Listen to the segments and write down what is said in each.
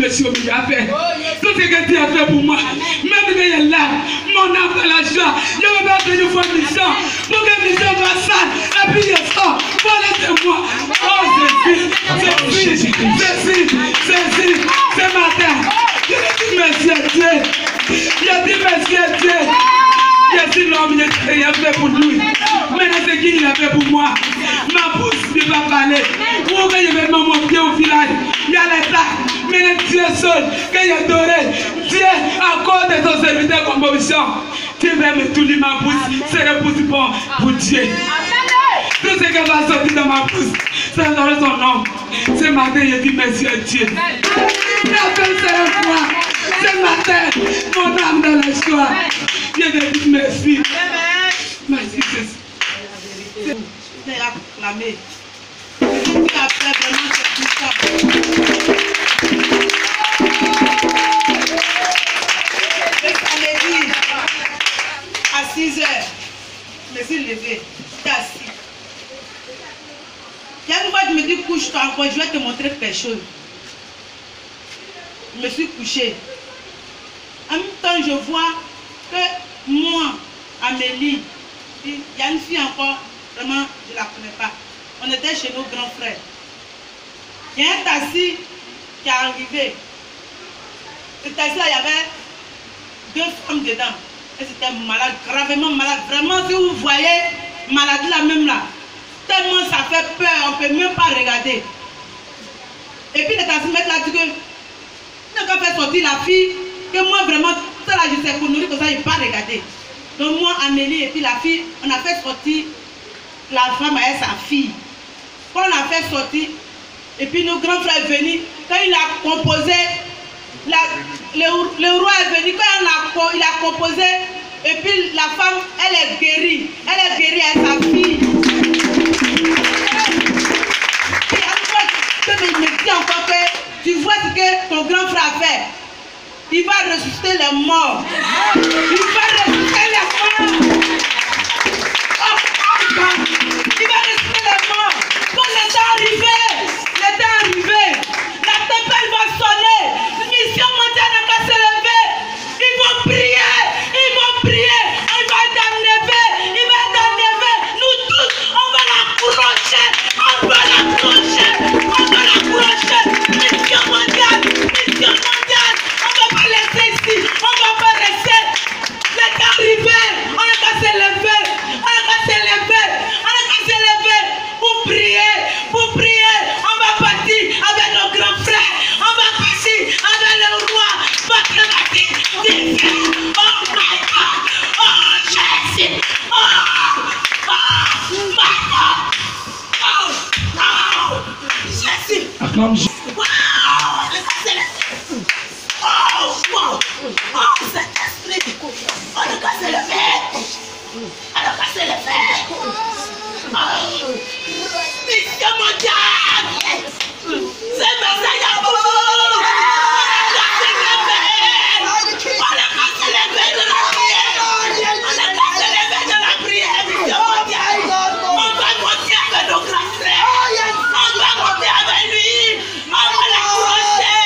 merci au milieu à faire. Tout ce que tu as fait pour moi, même quand il est là, mon âme dans la joie, je vais pas venir voir Mission, pour que Mission va ça, et puis il sort, voilà c'est moi. Oh Jésus, c'est matin. Je dis merci à Dieu. Je dis merci à Dieu. Je dis l'homme, il a fait pour lui. Maintenant, c'est qui il a fait pour moi. Ma bouche ne va parler. Où je vais me monter au village. Il y a l'état. Maintenant, Dieu seul. Quand il a adoré, Dieu, à cause de ton serviteur comme position, tu vas me tourner ma bouche. C'est le plus bon pour Dieu. Tout ce qui va sortir dans ma bouche, c'est dans son nom. Ce matin, je dis merci à Dieu. La fin, c'est la foi. Ce matin, mon âme dans la joie. Je te dis merci. Merci, Jésus. Je t'ai acclamé. Tu as fait vraiment tout ça. Le samedi, à 6 heures, je me suis levé. J'étais assis. Il y a une fois, tu me dis couche-toi encore, je vais te montrer quelque chose. Je me suis couché. En même temps, je vois que moi, Amélie, il y a une fille encore, vraiment, je ne la connais pas. On était chez nos grands frères. Il y a un taxi qui est arrivé. Ce taxi-là, il y avait 2 femmes dedans. Elles étaient malades, gravement malades. Vraiment, si vous voyez, maladie là même là. Tellement ça fait peur, on ne peut même pas regarder. Et puis le taximètre là dit que il n'a qu'à faire sortir la fille, que moi vraiment, ça là je sais pour nourrir, comme ça il ne peut pas regarder. Donc moi, Amélie et puis la fille, on a fait sortir la femme et sa fille. Quand on a fait sortir, et puis nos grands frères sont venus, quand il a composé, le roi est venu, quand il a composé, et puis la femme, elle est guérie avec sa fille. Il me dit encore que tu vois ce que ton grand frère fait. Il va ressusciter les morts. Il va ressusciter les morts. Il va ressusciter les morts. Quand l'état arrivé, la tempête va sonner. Mission mondiale n'a qu'à se lever. Ils vont prier. Il va être enlevé. Nous tous, on va l'accrocher. Mission mondiale. On ne va pas laisser ici. On ne va pas rester. L'état arrivé. On n'a qu'à se lever. Pour prier. On va partir avec nos grands frères. On va partir avec le roi. Votre bâti. Oh my God. Oh Jésus. Oh my God. Oh Jésus. Acclame Jésus. Oh, cet esprit, on a qu'à se lever. Mission mondiale, c'est message à vous. On a qu'à se lever de la prière. Mission mondiale. On va monter avec nos grands frères. On va monter avec lui. On va l'accrocher.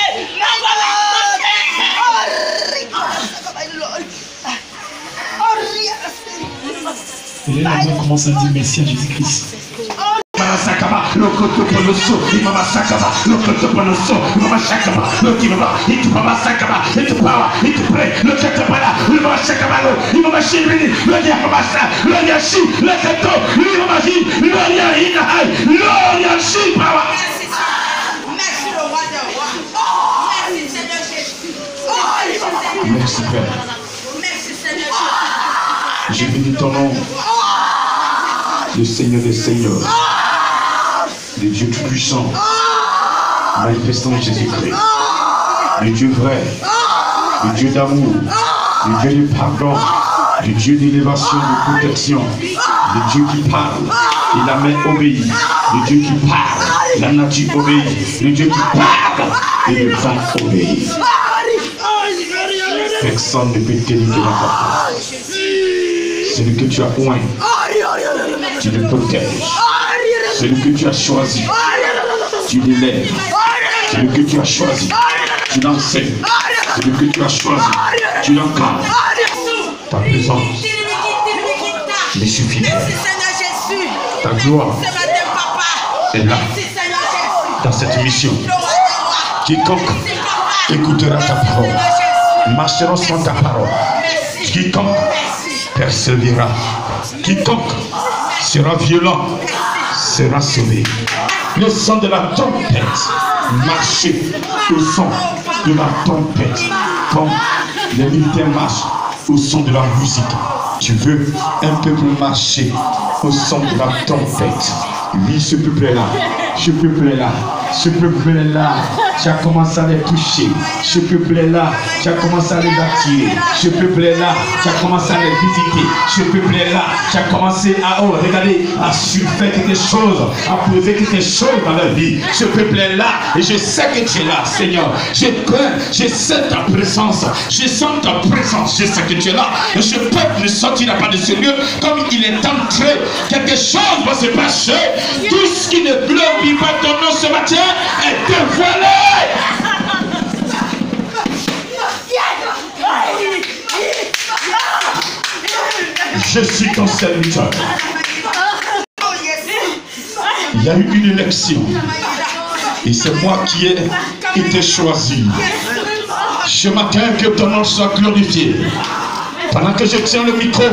Et là, la voix commence à dire merci à Jésus-Christ. Merci Père. Je bénis ton nom, le Seigneur des Seigneurs, le Dieu tout-puissant, manifestant Jésus-Christ, le Dieu vrai, le Dieu d'amour, le Dieu de pardon, le Dieu d'élévation, de protection, le Dieu qui parle et la main obéit, le Dieu qui parle, la nature obéit, le Dieu qui parle et le vent obéit. Personne ne peut t'éliminer de la part. Celui que tu as oint, tu le protèges. Celui que tu as choisi, tu l'élèves. Celui que tu as choisi, tu l'enseignes. Celui que tu as choisi, tu l'encadres. Ta présence me suffit. Ta gloire est là, dans cette mission. Quiconque écoutera ta parole, marchera sans ta parole. Quiconque persévérera, quiconque sera violent, sera sauvé. Le son de la tempête, marcher au son de la tempête, comme les militaires marchent au son de la musique. Tu veux un peuple marcher au son de la tempête. Oui, ce peuple-là, ce peuple-là, ce peuple-là, tu as commencé à les toucher. Ce peuple-là, tu as commencé à les attirer. Ce peuple-là, tu as commencé à les visiter. Ce peuple-là, tu as commencé à, regardez, à faire quelque chose, à poser quelque chose dans leur vie. Ce peuple-là, et je sais que tu es là, Seigneur. Je sais ta présence. Je sens ta présence. Je sais que tu es là. Et ce peuple ne sortira pas de ce lieu comme il est entré. Quelque chose va se passer. Tout ce qui ne glorifie pas ton nom ce matin est dévoilé. Je suis ton serviteur. Il y a eu une élection. Et c'est moi qui ai été choisi. Ce matin, que ton nom soit glorifié. Pendant que je tiens le micro,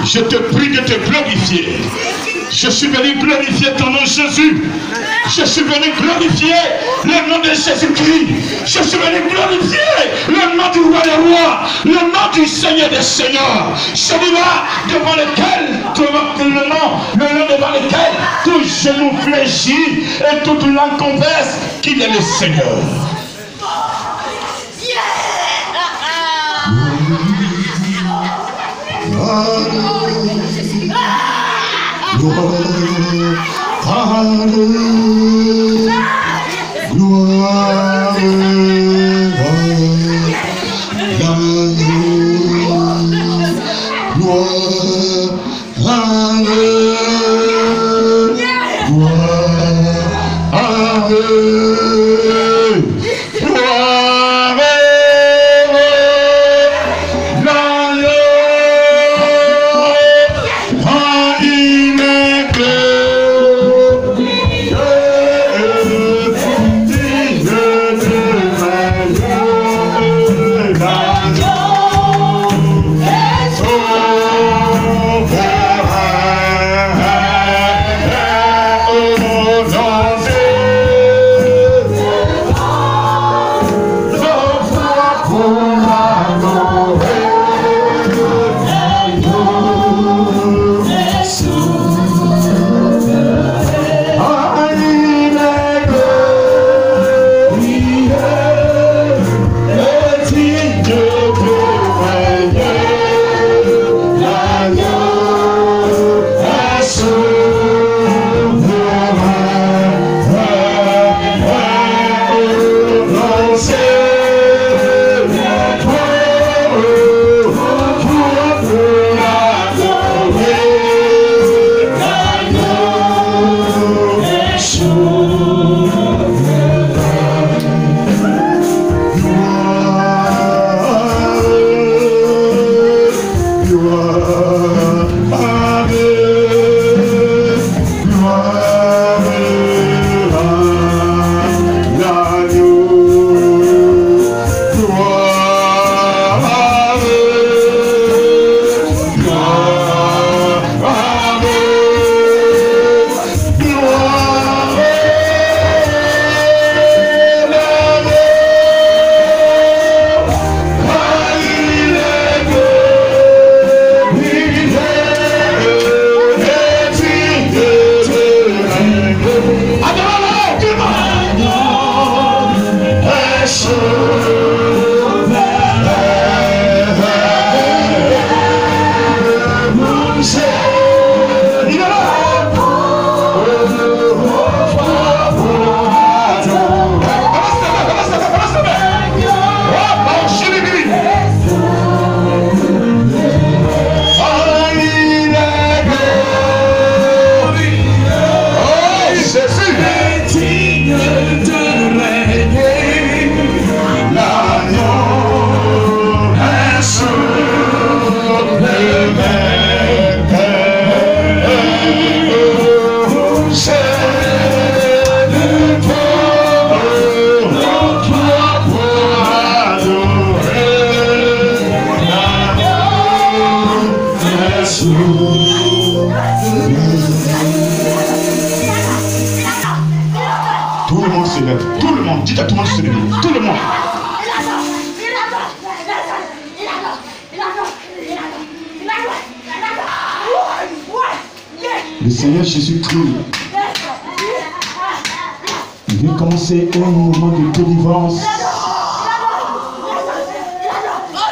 je te prie de te glorifier. Je suis venu glorifier ton nom Jésus. Je suis venu glorifier le nom de Jésus-Christ. Je suis venu glorifier le nom du roi des rois, le nom du Seigneur des seigneurs. Celui-là devant lequel, le nom devant lequel tout genou fléchit et toute langue confesse qu'il est le Seigneur. Tout le monde se lève. Tout le monde. Dites à tout le monde de se lever. Tout le monde. Le Seigneur Jésus-Christ, il vient commencer un moment de délivrance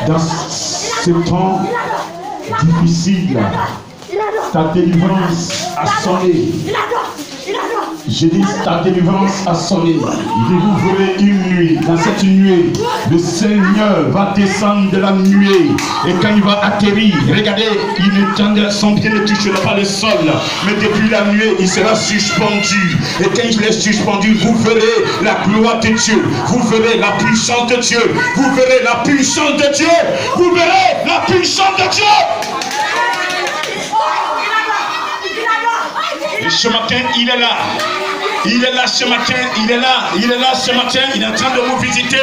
dans ce temps difficile. Ta délivrance a sonné. Je dis ta délivrance a sonné. Il dit vous verrez une nuit. Dans cette nuit, le Seigneur va descendre de la nuée. Et quand il va atterrir, regardez, son pied ne touchera pas le sol. Mais depuis la nuée, il sera suspendu. Et quand il est suspendu, vous verrez la gloire de Dieu. Vous verrez la puissance de Dieu. Vous verrez la puissance de Dieu. Vous verrez la puissance de Dieu. Et ce matin, il est là. Il est là ce matin, il est là ce matin, il est en train de vous visiter,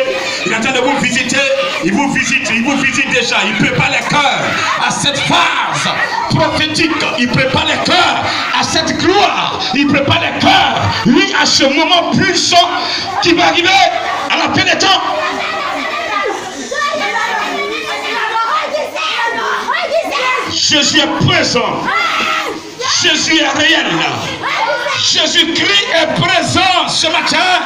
il est en train de vous visiter, il vous visite déjà, il prépare les cœurs à cette phase prophétique, il prépare les cœurs à cette gloire, il prépare les cœurs, lui à ce moment puissant qui va arriver à la fin des temps. Jésus est présent, Jésus est réel. Jésus-Christ est présent ce matin.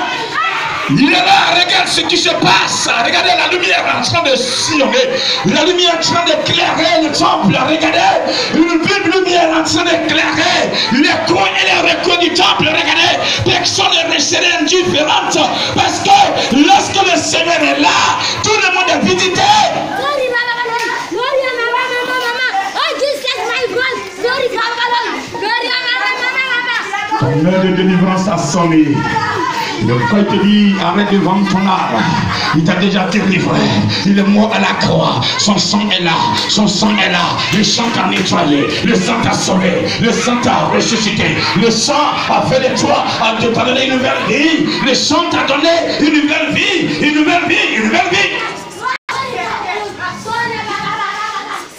Il est là, regarde ce qui se passe. Regardez la lumière en train de sillonner. La lumière en train d'éclairer le temple. Regardez, une vive lumière en train d'éclairer les coins et les recoins du temple. Regardez, personne ne resterait indifférente. Parce que lorsque le Seigneur est là, tout le monde est visité. L'heure de délivrance a sonné. Le frère te dit, arrête de vendre ton âme. Il t'a déjà délivré. Il est mort à la croix. Son sang est là. Son sang est là. Le sang t'a nettoyé. Le sang t'a sauvé. Le sang t'a ressuscité. Le sang a fait de toi, t'a donné une nouvelle vie. Le sang t'a donné une nouvelle vie. Une nouvelle vie. Une nouvelle vie.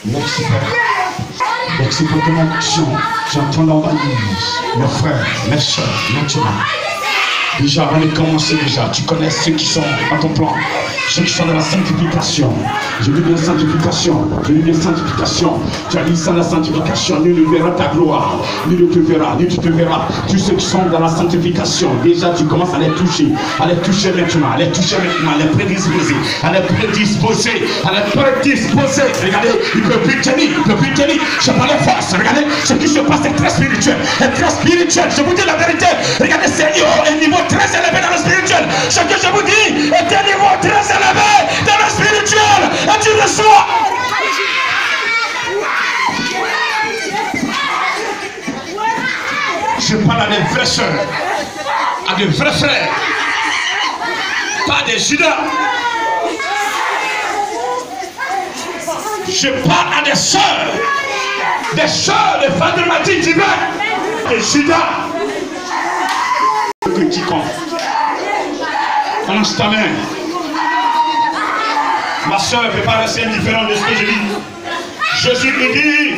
Merci Père. Merci pour ton action. J'entends l'envahir. Mes frères, mes soeurs, maintenant. Déjà, avant de commencer, tu connais ceux qui sont dans ton plan. Ceux qui sont dans la sanctification. Je dis bien sanctification. Je dis bien sanctification. Tu as dit sans la sanctification, nul ne verra ta gloire. Nul ne te verra, nul ne te verra. Tous ceux qui sont dans la sanctification, déjà tu commences à les toucher. À les toucher maintenant, à les toucher maintenant, à les prédisposer. À les prédisposer, à les prédisposer. Regardez, il ne peut plus tenir, il ne peut plus tenir. Je parle de force, regardez, ce qui se passe est très spirituel. C'est très spirituel, je vous dis la vérité. Regardez, c'est un niveau très élevé dans le spirituel. Ce que je vous dis est un niveau très élevé dans le spirituel. Et tu reçois. Je parle à des vraies sœurs, à des vrais frères, pas des Judas. Je parle à des sœurs de Fadematique divin, des Judas. Que quiconque lance ta main. Ma soeur ne peut pas rester indifférente de ce que je dis. Jésus me dit,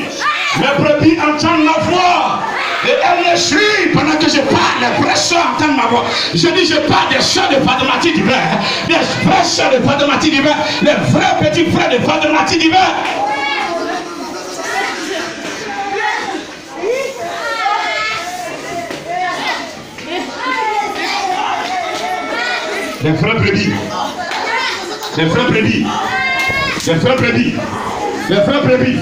mes brebis entendent ma voix et elles les suivent. Pendant que je parle, les vraies soeurs entendent ma voix. Je dis, je parle des soeurs de Fadematique divin, des vraies soeurs de Fadematique divin, les vrais petits frères de Fadematique divin. Les frères brebis, les frères brebis, les frères brebis, les frères brebis,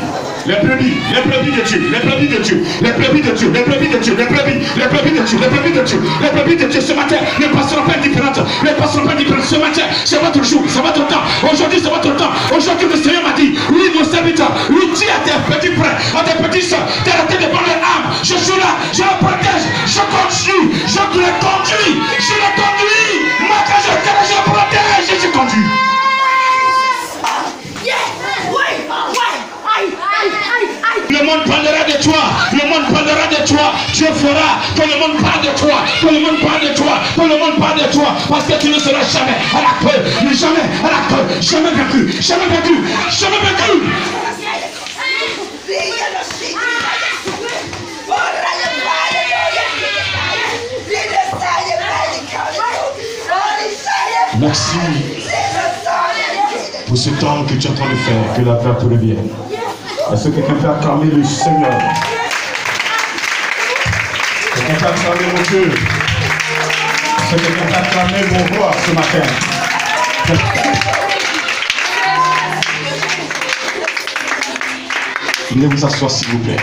les brebis de Dieu, les brebis de Dieu, les brebis de Dieu, les brebis de Dieu, les brebis de Dieu, les brebis de Dieu, les brebis de Dieu. Ce matin, ne passeront pas différentes, ne passeront pas différentes. Ce matin, c'est votre jour, c'est votre temps. Aujourd'hui, c'est votre temps. Aujourd'hui, le Seigneur m'a dit, oui, mon serviteur, lui dis à tes petits frères, à tes petits soeurs, d'arrêter de prendre leur âme. Je suis là, je les protège, je continue, je les conduis, je les conduis. Moi, quand je protège, je conduis. Le monde parlera de toi, le monde parlera de toi. Dieu fera que le monde parle de toi, que le monde parle de toi, que le monde parle de toi, parce que tu ne seras jamais à la peur, jamais à la peur, jamais vaincu, jamais vaincu, jamais vaincu. Merci pour ce temps que tu es en train de faire, que la gloire te revienne. Est-ce que quelqu'un peut acclamer le Seigneur? Quelqu'un peut acclamer mon Dieu? Est-ce que quelqu'un peut acclamer mon roi ce matin? Venez vous asseoir s'il vous plaît.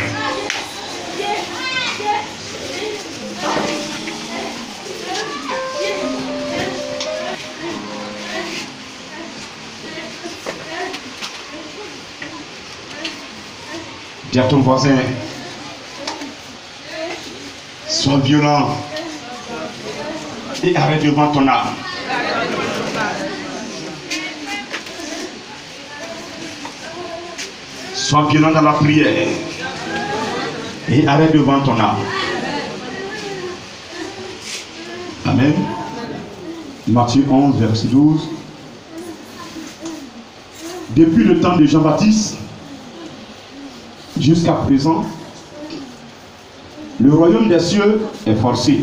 Dis à ton voisin, sois violent et arrête devant ton âme. Sois violent dans la prière et arrête devant ton âme. Amen. Matthieu 11, verset 12. Depuis le temps de Jean-Baptiste jusqu'à présent, le royaume des cieux est forcé.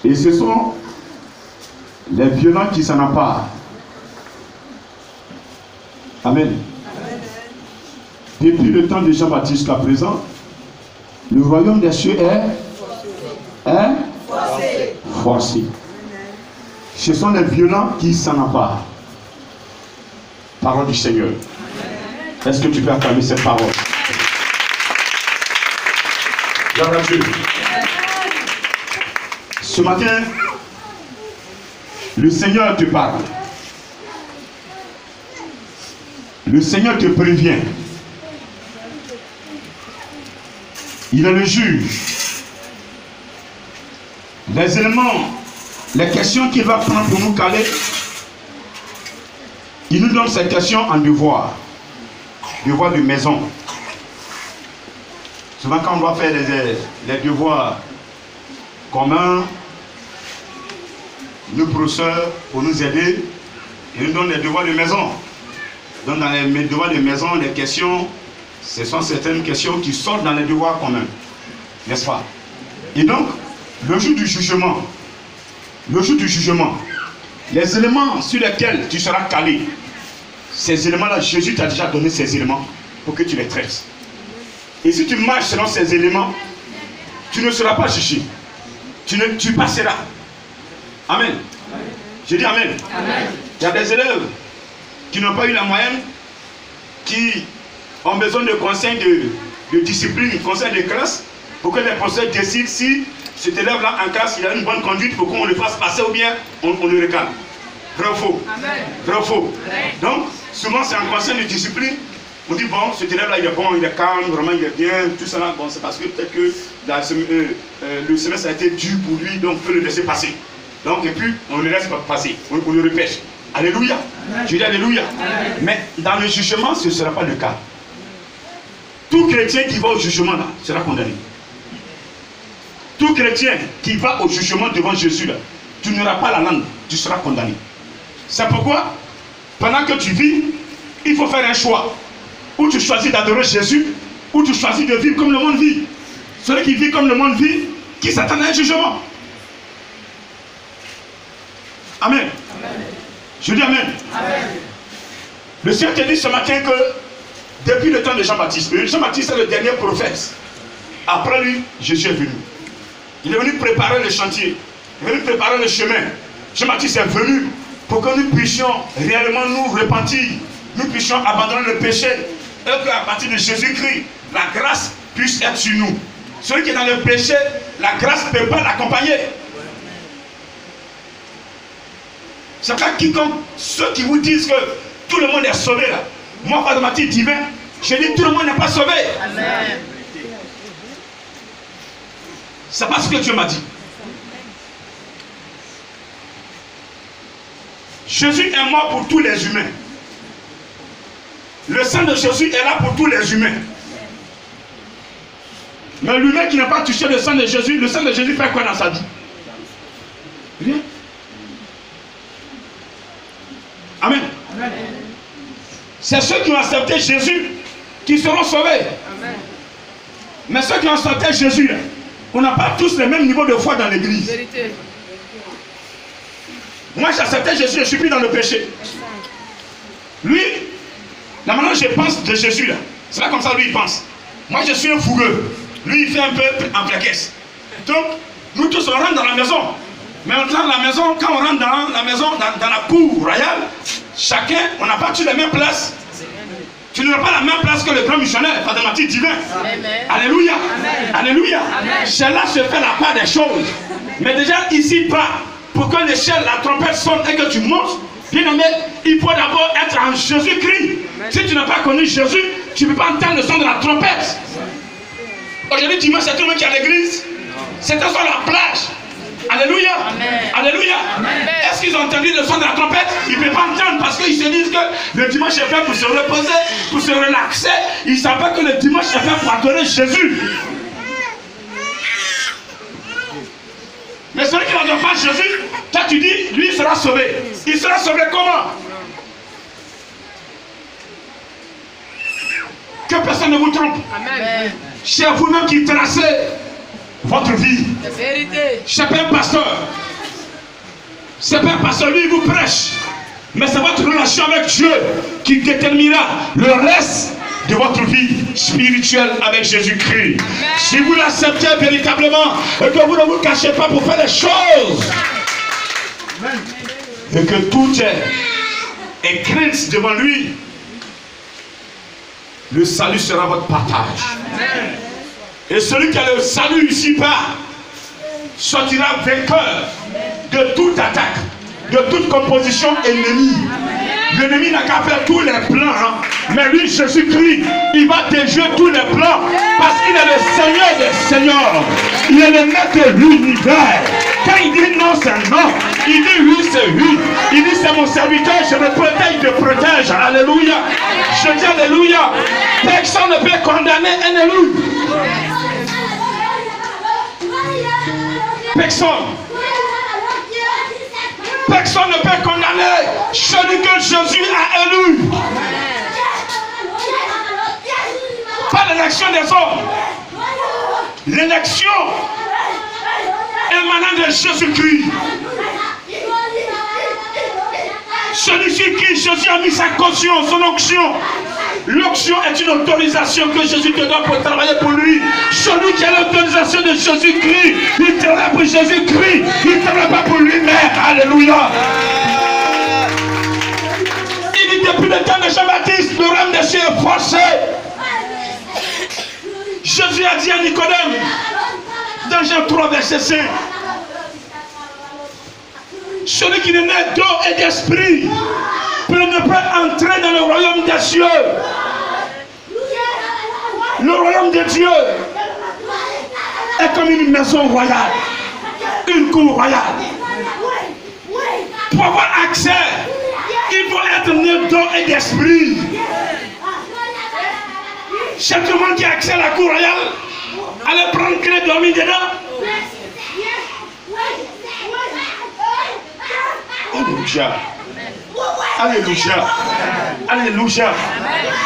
Et ce sont les violents qui s'en emparent. Amen. Depuis le temps de Jean-Baptiste jusqu'à présent, le royaume des cieux est forcé. Ce sont les violents qui s'en emparent. Parole du Seigneur. Est-ce que tu peux acclamer cette parole? Gloire à Dieu. Ce matin, le Seigneur te parle. Le Seigneur te prévient. Il est le juge. Les éléments, les questions qu'il va prendre pour nous caler, il nous donne ces questions en devoir. Devoir de maison. Souvent quand on doit faire les devoirs communs, nos professeurs, pour nous aider, ils nous donnent les devoirs de maison. Donc dans les devoirs de maison, les questions, ce sont certaines questions qui sortent dans les devoirs communs. N'est-ce pas? Et donc, le jour du jugement, les éléments sur lesquels tu seras calé, ces éléments-là, Jésus t'a déjà donné ces éléments pour que tu les traites. Et si tu marches selon ces éléments, tu ne seras pas jugé. Tu passeras. Amen. Je dis amen. Amen. Il y a des élèves qui n'ont pas eu la moyenne, qui ont besoin de conseils de discipline, conseils de classe, pour que les professeurs décident si cet élève-là en classe, il a une bonne conduite pour qu'on le fasse passer ou bien on le recale. Vrai ou faux? Vrai ou faux? Donc, souvent c'est un conseil de discipline. On dit bon, cet élève-là il est bon, il est calme, vraiment il est bien, tout ça là. Bon, c'est parce que peut-être que le semestre a été dur pour lui, donc on peut le laisser passer. Donc, et puis on le laisse passer, on le repêche. Alléluia. Je dis alléluia. Amen. Mais dans le jugement, ce ne sera pas le cas. Tout chrétien qui va au jugement là sera condamné. Tout chrétien qui va au jugement devant Jésus là, tu n'auras pas la langue, tu seras condamné. C'est pourquoi, pendant que tu vis, il faut faire un choix. Ou tu choisis d'adorer Jésus, ou tu choisis de vivre comme le monde vit. Celui qui vit comme le monde vit, qui s'attend à un jugement. Amen. Amen. Je dis amen. Amen. Le Seigneur te dit ce matin que depuis le temps de Jean-Baptiste, Jean-Baptiste est le dernier prophète. Après lui, Jésus est venu. Il est venu préparer le chantier. Il est venu préparer le chemin. Jean-Baptiste est venu pour que nous puissions réellement nous repentir. Nous puissions abandonner le péché. Et qu'à partir de Jésus-Christ, la grâce puisse être sur nous. Celui qui est dans le péché, la grâce ne peut pas l'accompagner. C'est pas quiconque, ceux qui vous disent que tout le monde est sauvé là. Moi, par ma titre divin, je dis tout le monde n'est pas sauvé. Amen. C'est pas ce que Dieu m'a dit. Jésus est mort pour tous les humains. Le sang de Jésus est là pour tous les humains. Mais l'humain qui n'a pas touché le sang de Jésus fait quoi dans sa vie? Rien. Amen. Amen. C'est ceux qui ont accepté Jésus qui seront sauvés. Amen. Mais ceux qui ont accepté Jésus, on n'a pas tous le même niveau de foi dans l'église. Moi j'ai accepté Jésus, je ne suis plus dans le péché. Lui, là maintenant je pense de Jésus là. C'est pas comme ça lui il pense. Moi je suis un fougueux. Lui il fait un peu en plaquesse. Donc nous tous on rentre dans la maison. Mais on rentre dans la maison, quand on rentre dans la maison, dans la cour royale, chacun, on n'a pas tous les mêmes places. Tu n'auras pas la même place que le grand missionnaire, Fadamatique divin. Amen. Alléluia. Amen. Alléluia. C'est là que se fait la part des choses. Mais déjà ici pas, pour que l'échelle, la trompette sonne et que tu montes, bien aimé, il faut d'abord être en Jésus-Christ. Si tu n'as pas connu Jésus, tu ne peux pas entendre le son de la trompette. Aujourd'hui, dimanche, c'est tout le monde qui est à l'église. C'était sur la plage. Alléluia. Amen. Alléluia. Est-ce qu'ils ont entendu le son de la trompette? Ils ne peuvent pas entendre parce qu'ils se disent que le dimanche est fait pour se reposer, pour se relaxer. Ils ne savent pas que le dimanche est fait pour adorer Jésus. Mais celui qui n'adore pas Jésus, toi tu dis, lui il sera sauvé. Il sera sauvé comment? Que personne ne vous trompe. Amen. C'est vous-même qui tracez votre vie. La vérité. C'est pas un pasteur. C'est pas un pasteur, lui il vous prêche. Mais c'est votre relation avec Dieu qui déterminera le reste de votre vie spirituelle avec Jésus-Christ. Si vous l'acceptez véritablement et que vous ne vous cachez pas pour faire les choses, amen, et que tout est crainte devant lui, le salut sera votre partage. Amen. Et celui qui a le salut ici-bas sortira vainqueur de toute attaque, de toute composition ennemie. L'ennemi n'a qu'à faire tous les plans, hein. Mais lui, Jésus-Christ, il va déjouer tous les plans parce qu'il est le Seigneur des Seigneurs. Il est le maître de l'univers. Quand il dit non, c'est non. Il dit oui, c'est oui. Il dit c'est mon serviteur, je le protège, il te protège. Alléluia. Je dis alléluia. Personne ne peut condamner un élu. Personne. Personne ne peut condamner celui que Jésus a élu. Pas l'élection des hommes. L'élection émanant de Jésus-Christ. Celui-ci qui Jésus a mis sa caution, son onction. L'onction est une autorisation que Jésus te donne pour travailler pour lui. Celui qui a l'autorisation de Jésus-Christ, il travaille pour Jésus-Christ, il ne travaille pas pour lui-même. Alléluia. Il dit depuis le temps de Jean-Baptiste, le royaume des cieux est forcé. Jésus a dit à Nicodème, dans Jean 3, verset 5, celui qui n'est né d'eau et d'esprit ne peut entrer dans le royaume des cieux. Le royaume de Dieu est comme une maison royale, une cour royale. Pour avoir accès, il faut être né d'eau et d'esprit. C'est tout le monde qui a accès à la cour royale. Allez prendre clé, dormir dedans. Alléluia. Alléluia. Alléluia.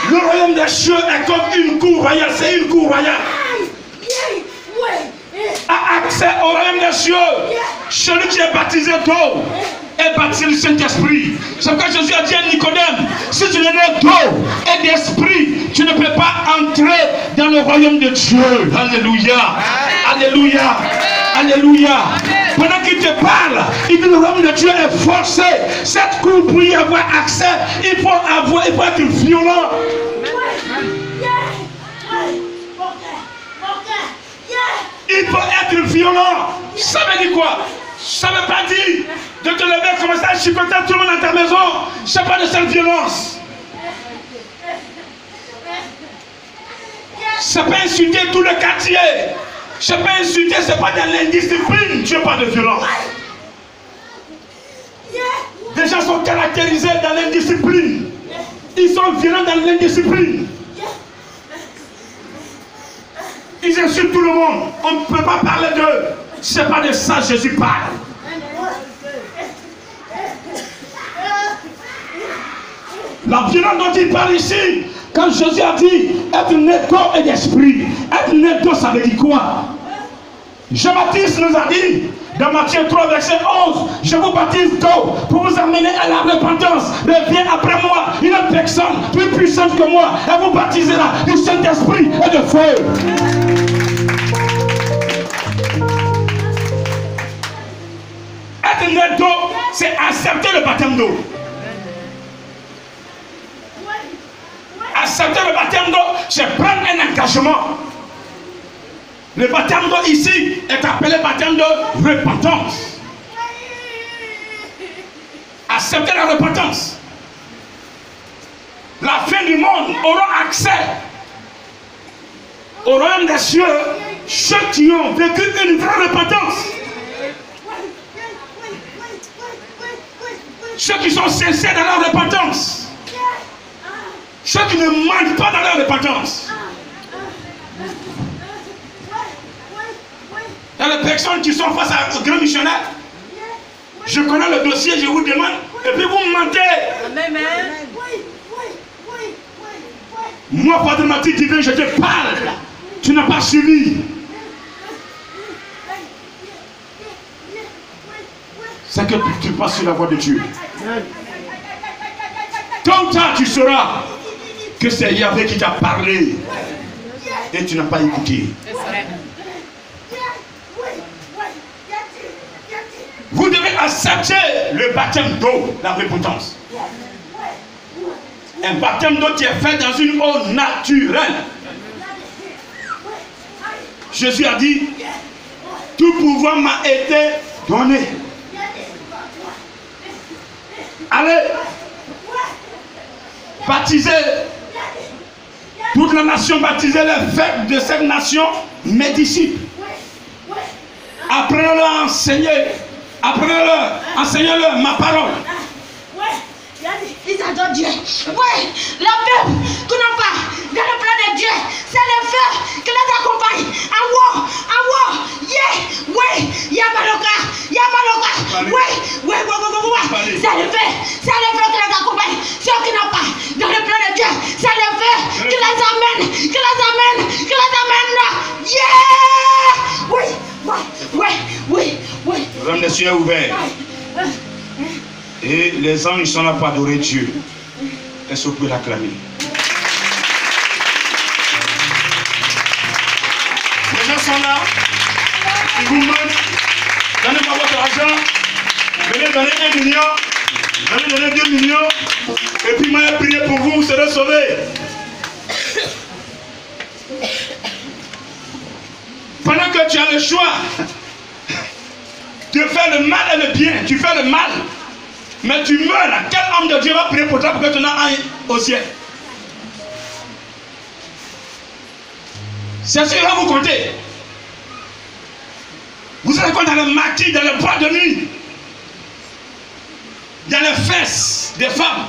Le royaume des cieux est comme une cour royale. C'est une cour royale. A accès au royaume des cieux. Celui qui est baptisé d'eau est baptisé du Saint-Esprit. C'est pourquoi Jésus a dit à Nicodème, si tu n'es né d'eau et d'esprit, tu ne peux pas entrer dans le royaume de Dieu. Alléluia. Alléluia. Alléluia. Pendant qu'il te parle, il dit le royaume de Dieu est forcé. Cette cour, pour y avoir accès, il faut être violent. Il faut être violent. Ça veut dire quoi? Ça ne veut pas dire de te lever, commencer à chicoter tout le monde dans ta maison. Ce n'est pas de cette violence. Ce n'est pas insulter tout le quartier. Ce n'est pas insulter, ce n'est pas dans l'indiscipline. Tu n'as pas de violence. Des gens sont caractérisés dans l'indiscipline. Ils sont violents dans l'indiscipline. Ils insultent tout le monde. On ne peut pas parler d'eux. Ce n'est pas de ça que Jésus parle. La violence dont il parle ici, quand Jésus a dit être né d'eau et d'esprit, être né d'eau, ça veut dire quoi? Jean-Baptiste nous a dit Dans Matthieu 3, verset 11, je vous baptise d'eau pour vous amener à la repentance. Mais viens après moi une autre personne plus puissante que moi. Elle vous baptisera du Saint-Esprit et de feu. Être né d'eau, c'est accepter le baptême d'eau. Accepter le baptême d'eau, c'est prendre un engagement. Le baptême d'eau ici est appelé baptême de repentance. Accepter la repentance. La fin du monde aura accès au royaume des cieux ceux qui ont vécu une vraie repentance. Ceux qui sont sincères dans leur repentance. Ceux qui ne mentent pas dans leur repentance. Il y a des personnes qui sont face à un grand missionnaire. Je connais le dossier, je vous demande, et puis vous mentez. Amen. Moi, Padre Mathieu divin, je te parle. Tu n'as pas suivi. C'est que tu passes sur la voie de Dieu. Tôt ou tard, tu sauras que c'est Yahvé qui t'a parlé et tu n'as pas écouté. Vous devez accepter le baptême d'eau, la repentance. Un baptême d'eau qui est fait dans une eau naturelle. Jésus a dit, tout pouvoir m'a été donné. Allez, baptisez toute la nation, baptisez les fêtes de cette nation, mes disciples. Apprenez-leur à enseigner. Apprenez-leur, enseignez-leur ma parole. Ils adorent Dieu. Oui, la paix qu'on n'a pas dans le plan de Dieu, c'est le feu qui les accompagne. En haut, yeah, oui, Yamaloka, oui, c'est le feu qui les accompagne. Ceux qui n'ont pas dans le plan de Dieu, c'est le feu qui les amène, yeah, oui. Le royaume des cieux est ouvert. Et les anges sont là pour adorer Dieu. Est-ce que vous pouvez l'acclamer? Les gens sont là. Ils vous demandent, donnez-moi votre argent. Venez donner 1 million. Venez donner 2 millions. Et puis moi, je vais prier pour vous, vous serez sauvés. Pendant que tu as le choix de faire le mal et le bien, tu fais le mal. Mais tu meurs là. Quel homme de Dieu va prier pour toi pour que tu n'ailles au ciel? C'est ce qui va vous compter. Vous savez quoi, dans le maquis, dans le bois de nuit, dans les fesses des femmes,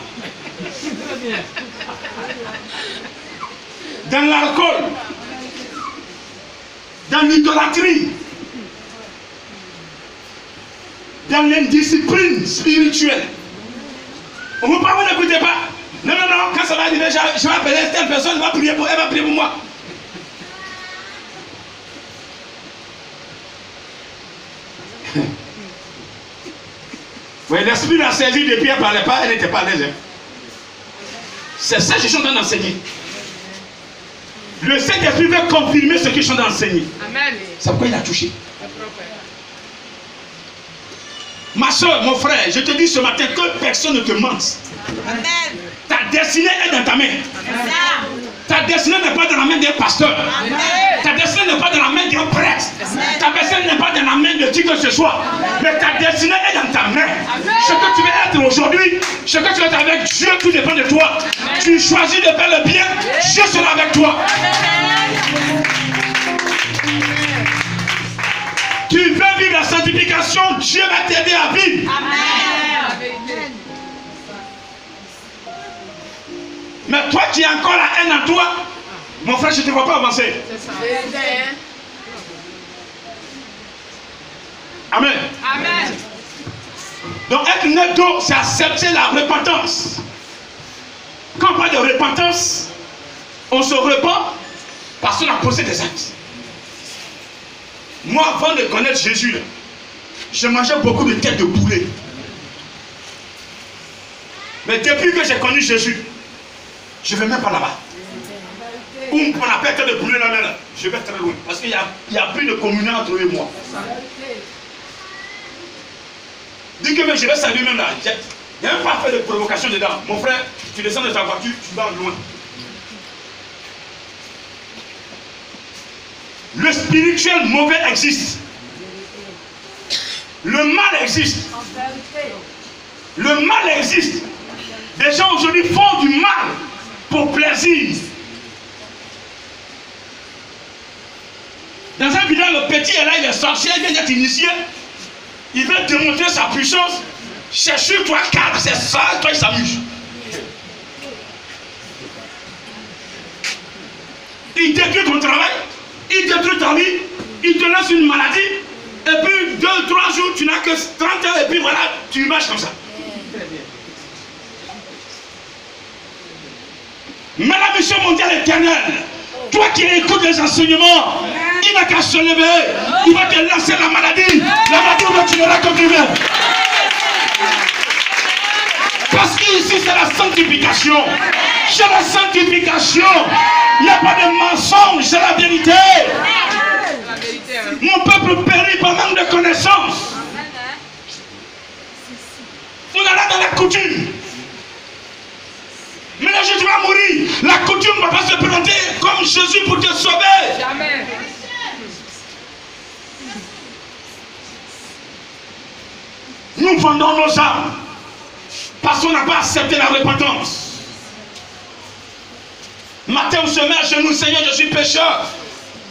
dans l'alcool, dans l'idolâtrie, dans l'indiscipline spirituelle. On ne vous parle, vous n'écoutez pas. Non, quand ça va arriver, je vais appeler telle personne, elle va prier pour moi. Oui, l'esprit l'a saisi depuis, elle ne parlait pas, elle n'était pas à l'aise. C'est ça que je suis en train d'enseigner. Le Saint-Esprit veut confirmer ce que je suis en train d'enseigner. Amen. C'est pourquoi il a touché. Ma soeur, mon frère, je te dis ce matin que personne ne te mente. Amen. Ta destinée est dans ta main. Amen. Ta destinée n'est pas dans la main d'un pasteur. Amen. Ta destinée n'est pas dans la main d'un prêtre. Ta destinée n'est pas dans la main de qui que ce soit. Amen. Mais ta destinée est dans ta main. Amen. Ce que tu veux être aujourd'hui, ce que tu veux être avec Dieu, tout dépend de toi. Amen. Tu choisis de faire le bien, Dieu sera avec toi. Amen. Tu veux vivre la sanctification, Dieu va t'aider à vivre. Amen. Mais toi qui as encore la haine en toi, mon frère, je ne te vois pas avancer. Amen. Amen. Donc être né d'eau, c'est accepter la repentance. Quand on parle de repentance, on se repent parce qu'on a posé des actes. Moi, avant de connaître Jésus, je mangeais beaucoup de têtes de poulet. Mais depuis que j'ai connu Jésus, je ne vais même pas là-bas. Où on appelle tête de poulet là, je vais très loin. Parce qu'il n'y a plus de communion entre eux et moi. Dis que même je vais saluer même là. Il n'y a même pas fait de provocation dedans. Mon frère, tu descends de ta voiture, tu vas loin. Le spirituel mauvais existe. Le mal existe. Le mal existe. Des gens aujourd'hui font du mal pour plaisir. Dans un village, le petit est là, il est sorcier, il vient d'être initié. Il veut démontrer sa puissance. C'est sur toi, cadre, c'est ça, toi il s'amuse. Il détruit ton travail, il détruit ta vie, il te lance une maladie, et puis 2-3 jours, tu n'as que 30 ans, et puis voilà, tu marches comme ça. Mais la mission mondiale éternelle, toi qui écoutes les enseignements, il n'a qu'à se lever, il va te lancer la maladie où tu n'auras comme tu veux. Parce qu'ici c'est la sanctification. Chez la sanctification, il n'y a pas de mensonge, c'est la vérité. Mon peuple périt par manque de connaissances. On est là dans la coutume. Mais là, tu vas mourir. La coutume ne va pas se présenter comme Jésus pour te sauver. Jamais. Nous vendons nos âmes parce qu'on n'a pas accepté la repentance. Matin, on se met à genoux, Seigneur, je suis pécheur.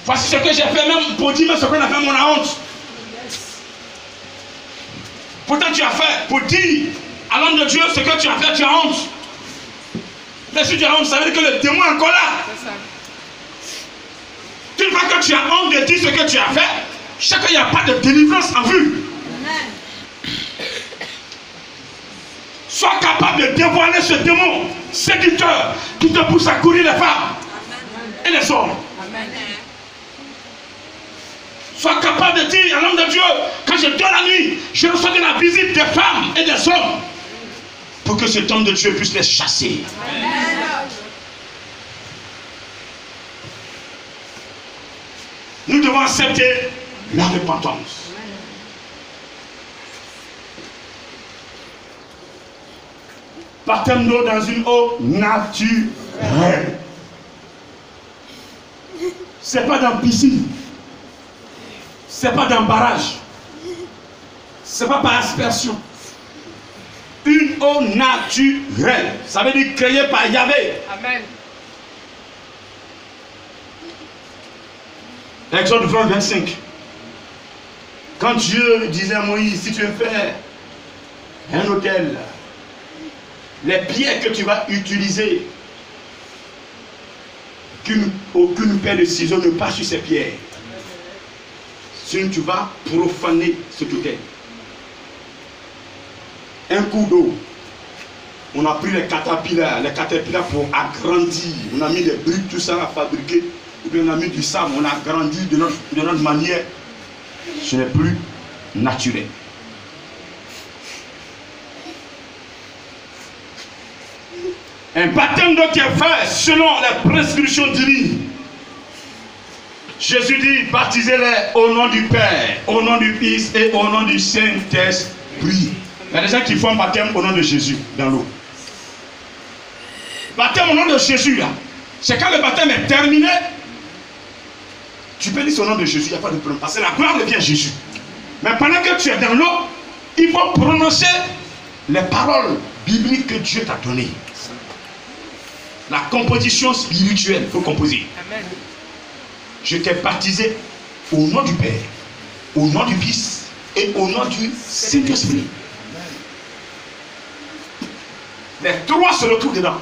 Voici ce que j'ai fait, même pour dire ce qu'on a fait, mon honte. Pourtant, tu as fait pour dire à l'homme de Dieu ce que tu as fait, tu as honte. Mais si tu as honte, ça veut dire que le démon est encore là. Une fois que tu as honte de dire ce que tu as fait, je sais qu'il n'y a pas de délivrance en vue. Sois capable de dévoiler ce démon séducteur qui te pousse à courir les femmes et les hommes. Sois capable de dire à l'homme de Dieu, quand je dors la nuit, je reçois de la visite des femmes et des hommes pour que cet homme de Dieu puisse les chasser. Amen. Nous devons accepter la repentance. Baptême d'eau dans une eau naturelle. C'est pas dans piscine. C'est pas dans barrage. C'est pas par aspersion. Une eau naturelle. Ça veut dire créée par Yahvé. Amen. Exode 20, 25. Quand Dieu disait à Moïse, si tu veux faire un autel, les pierres que tu vas utiliser, aucune paire de ciseaux ne passe sur ces pierres. Sinon tu vas profaner ce autel. Un coup d'eau. On a pris les caterpillars pour agrandir. On a mis des briques, tout ça à fabriquer. Ou bien on a mis du sable, on a agrandi de notre manière. Ce n'est plus naturel. Un baptême d'eau qui est fait selon les prescriptions divines. Jésus dit, baptisez-les au nom du Père, au nom du Fils et au nom du Saint-Esprit. Il y a des gens qui font un baptême au nom de Jésus dans l'eau. Baptême au nom de Jésus, là. C'est quand le baptême est terminé. Tu peux dire au nom de Jésus, il n'y a pas de problème. Parce que la gloire revient à Jésus. Mais pendant que tu es dans l'eau, il faut prononcer les paroles bibliques que Dieu t'a données. La composition spirituelle, il faut composer. Amen. Je t'ai baptisé au nom du Père, au nom du Fils et au nom du Saint-Esprit. Les trois se retrouvent dedans.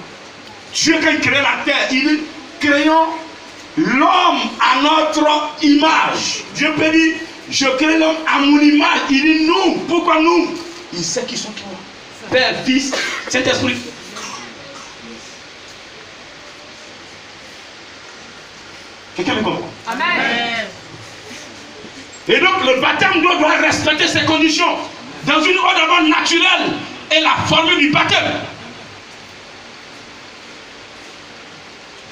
Dieu, quand il crée la terre, il dit, créons l'homme à notre image. Dieu peut dire, je crée l'homme à mon image. Il dit, nous, pourquoi nous? Il sait qu'ils sont trois. Père, Fils, Saint-Esprit. Quelqu'un me comprend? Amen. Et donc le baptême doit respecter ces conditions. Dans une eau d'abord naturelle et la formule du baptême.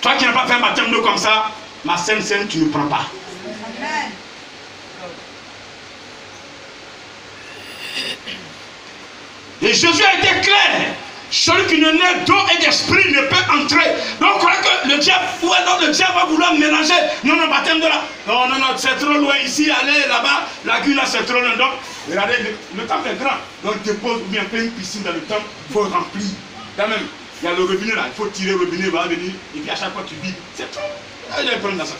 Toi qui n'as pas fait un baptême d'eau comme ça, ma sainte scène, tu ne prends pas. Amen. Et Jésus a été clair. Celui qui ne naît d'eau et d'esprit ne peut entrer. Donc on croit que le diable, le diable va vouloir mélanger. Non, non, baptême de là. Non, non, non, c'est trop loin ici, allez là-bas. La Gune là, c'est trop loin. Donc, regardez, le temple est grand. Donc dépose ou bien fait une piscine dans le temple, il faut remplir. Quand même, il y a le robinet là, il faut tirer le robinet, il va venir. Et puis à chaque fois tu vis. C'est trop. Il y a un problème dans ça.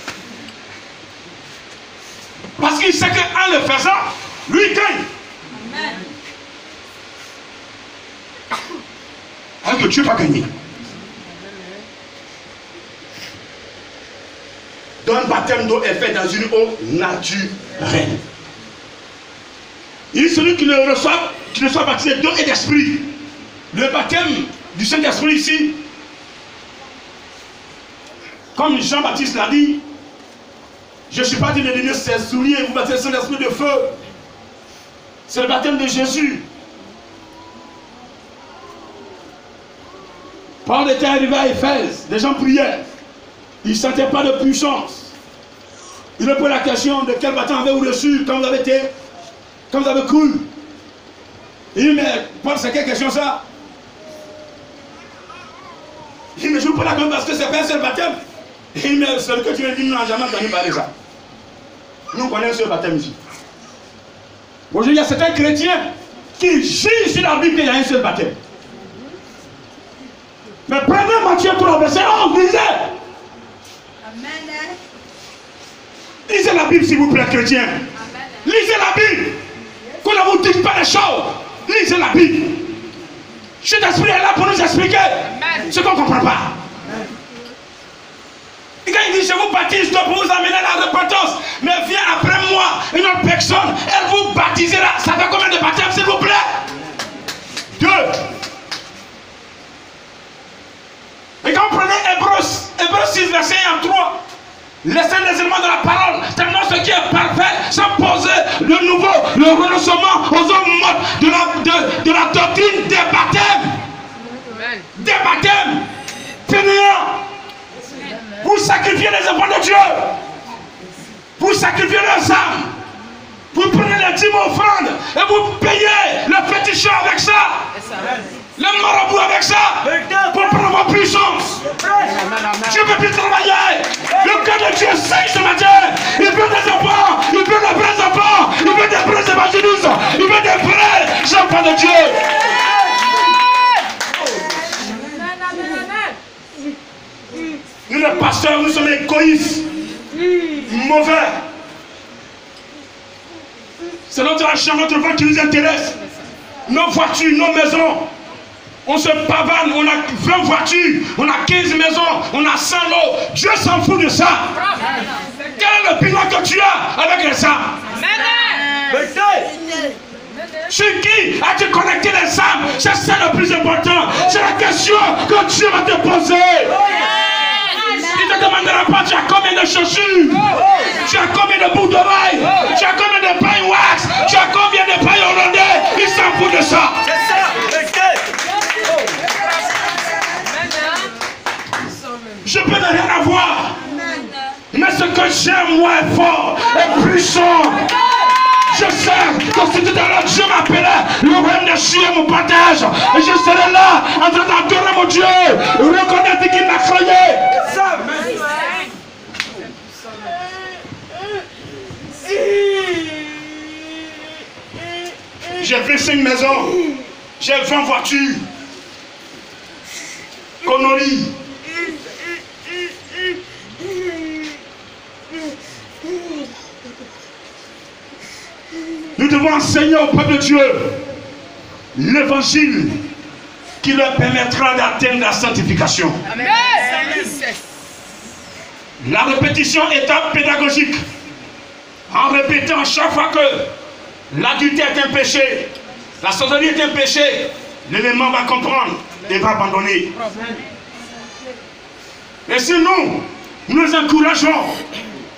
Parce qu'il sait qu'en le faisant, lui il gagne. Amen. Alors que Dieu va gagner. Donc le baptême d'eau est fait dans une eau naturelle. Il est celui qui ne soit baptisé d'eau et d'esprit. Le baptême du Saint-Esprit ici, comme Jean-Baptiste l'a dit, je ne suis pas dit de donner ses souliers, vous baptisez le Saint-Esprit de feu. C'est le baptême de Jésus. Paul était arrivé à Éphèse, des gens priaient. Ils ne sentaient pas de puissance. Il leur posait la question de quel baptême avez-vous reçu quand vous avez été, quand vous avez cru. Il dit, mais Paul, c'est quelle question ça? Il dit, mais je vous pose la question parce que c'est pas un seul baptême. Il dit, mais celui que tu viens de dire, nous n'avons jamais entendu parler de ça. Nous connaissons un seul baptême ici. Aujourd'hui, il y a certains chrétiens qui jugent sur la Bible qu'il y a un seul baptême. Mais prenez Matthieu 3, verset 11, lisez. Amen. Lisez la Bible, s'il vous plaît, chrétien. Amen. Lisez la Bible. Qu'on ne vous dise pas les choses. Lisez la Bible. Cet esprit est là pour nous expliquer ce qu'on ne comprend pas. Amen. Et quand il dit, je vous baptise pour vous amener à la repentance, mais viens après moi, une autre personne, elle vous baptisera. Ça fait combien de baptêmes, s'il vous plaît? 2. Et quand vous prenez Hébreux 6, verset 1 à 3, laissez les éléments de la parole, tellement ce qui est parfait, sans poser le nouveau, le renoncement aux hommes modes de la doctrine des baptêmes. Amen. Des baptêmes. Fainéants. Vous sacrifiez les enfants de Dieu. Vous sacrifiez leurs âmes. Vous prenez les 10 offrandes et vous payez le féticheur avec ça. Le marabout avec ça, pour prendre vos puissances. Dieu ne peut plus travailler. Le cœur de Dieu saigne ce matin. Il veut des enfants, il veut des vrais enfants, il veut des vrais évangélistes, il veut des vrais enfants de Dieu. Nous les pasteurs, nous sommes égoïstes, mauvais. C'est notre argent, notre vent qui nous intéresse. Nos voitures, nos maisons. On se pavane, on a 20 voitures, on a 15 maisons, on a 100 lots. Dieu s'en fout de ça. Quel est le bilan que tu as avec les âmes? Sur qui as-tu connecté les âmes? C'est ça le plus important. C'est la question que Dieu va te poser. Il ne te demandera pas tu as combien de chaussures, tu as combien de bouts d'oreilles, tu as combien de pain wax, tu as combien de pain hollandais. Il s'en fout de ça. Je peux ne rien avoir, mais ce que j'aime moi est fort, est puissant. Je sais que si tout à l'heure Dieu m'appelait, le royaume des cieux mon partage, et je serai là en train d'adorer mon Dieu, reconnaître qu'il m'a créé. J'ai 25 maisons, j'ai 20 voitures, conneries. Nous devons enseigner au peuple de Dieu l'évangile qui leur permettra d'atteindre la sanctification. Amen. La répétition est pédagogique. En répétant chaque fois que l'adultère est un péché, la sorcellerie est un péché, l'élément va comprendre et va abandonner. Et si nous les encourageons,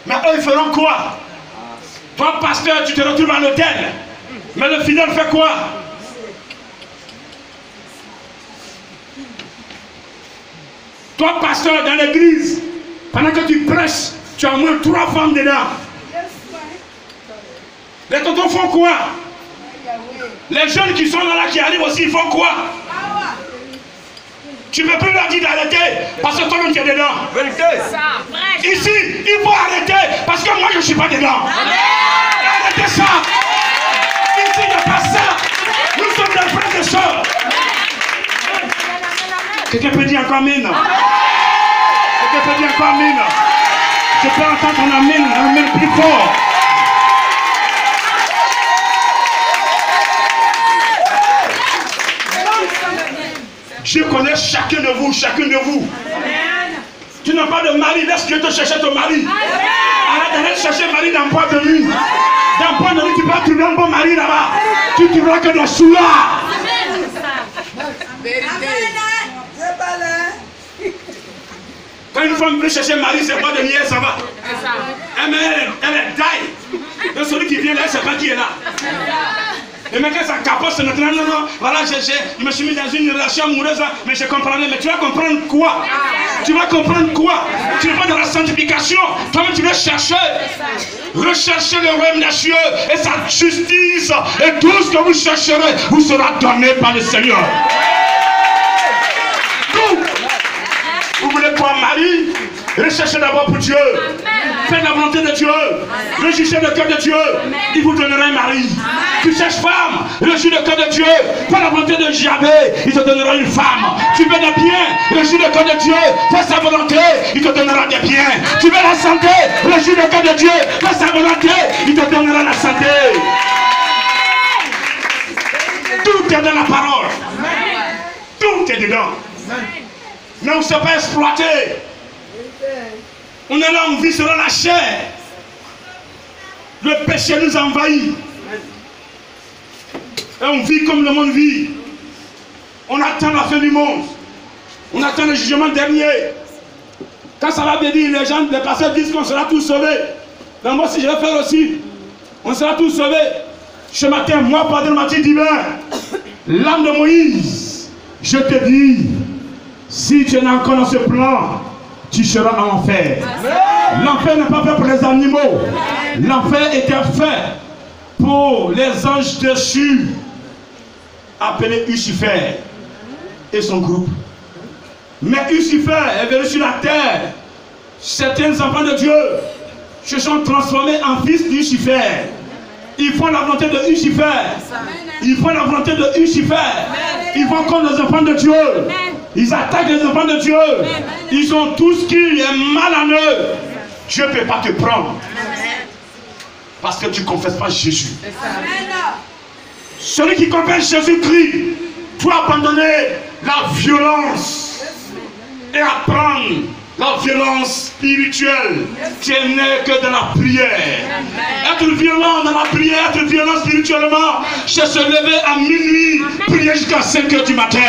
mais eux ils feront quoi? Toi, pasteur, tu te retrouves à l'hôtel. Mais le fidèle fait quoi? Toi, pasteur, dans l'église, pendant que tu prêches, tu as au moins 3 femmes dedans. Les tontons font quoi? Les jeunes qui sont là, qui arrivent aussi, ils font quoi? Tu ne peux plus leur dire d'arrêter parce que toi-même tu es dedans. Vérité. Ici, il faut arrêter parce que moi je ne suis pas dedans. Arrêtez ça. Ici, il n'y a pas ça. Nous sommes des frères et sœurs. Quelqu'un peut dire encore amen? Quelqu'un peut dire encore amen? Je peux entendre ton amen, un amen plus fort. Je connais chacun de vous, chacune de vous. Tu n'as pas de mari, laisse Dieu te chercher ton mari. Arrête d'aller chercher mari dans Boîte de Nuit. Dans Boîte de Nuit, tu vas trouver un bon mari là-bas. Tu ne trouveras que des soulards. Quand une femme veut chercher un mari, c'est Boîte de Nuit, ça va. Elle est taille. Donc celui qui vient là, elle ne sait pas qui est là. Le mec ça capote, c'est notre non, voilà, je me suis mis dans une relation amoureuse, mais je comprenais, mais tu vas comprendre quoi? Tu vas comprendre quoi? Tu n'es pas dans la sanctification, toi-même tu vas chercher, rechercher le royaume des cieux et sa justice, et tout ce que vous chercherez vous sera donné par le Seigneur. Tout. Vous voulez quoi, Marie? Recherchez d'abord pour Dieu. Faites la volonté de Dieu. Recherchez le cœur de Dieu. Il vous donnera un mari. Tu cherches femme. Recherchez le cœur de Dieu. Fais la volonté de Yahvé. Il te donnera une femme. Tu veux des biens. Recherche le cœur de Dieu. Fais sa volonté. Il te donnera des biens. Tu veux la santé. Recherche le cœur de Dieu. Fais sa volonté. Il te donnera la santé. Tout est dans la parole. Tout est dedans. Mais on ne s'est pas exploité. On est là, on vit selon la chair. Le péché nous envahit. Et on vit comme le monde vit. On attend la fin du monde. On attend le jugement dernier. Quand ça va venir, les gens, les pasteurs disent qu'on sera tous sauvés. Mais moi aussi, je vais faire aussi. On sera tous sauvés. Ce matin, moi, Padre Mathieu divin, l'âme de Moïse, je te dis, si tu es encore dans ce plan, tu seras en enfer. L'enfer n'est pas fait pour les animaux. L'enfer était fait pour les anges déchus, appelés Lucifer et son groupe. Mais Lucifer est venu sur la terre. Certains enfants de Dieu se sont transformés en fils de Lucifer. Ils font la volonté de Lucifer. Ils font la volonté de Lucifer. Ils vont contre les enfants de Dieu. Ils attaquent les enfants de Dieu. Ils ont tout ce qui est mal en eux. Dieu ne peut pas te prendre. Parce que tu ne confesses pas Jésus. Celui qui confesse Jésus-Christ doit abandonner la violence et apprendre la violence spirituelle. Tu n'es que dans la prière. Être violent dans la prière, être violent spirituellement, c'est se lever à minuit, prier jusqu'à 5 h du matin.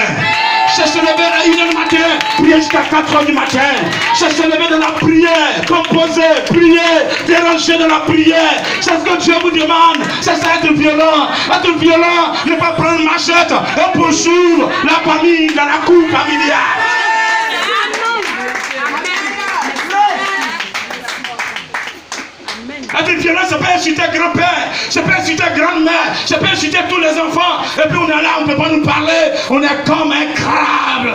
C'est se lever à 1 h du matin, prier jusqu'à 4 h du matin. C'est se lever dans la prière, composer, prier, déranger dans la prière. C'est ce que Dieu vous demande. C'est ça, être violent. Être violent, ne pas prendre machette et poursuivre la famille dans la cour familiale. Être violent, c'est pas insulter grand-père, c'est pas insulter grand-mère, c'est pas insulter tous les enfants. Et puis on est là, on ne peut pas nous parler, on est comme un crabe.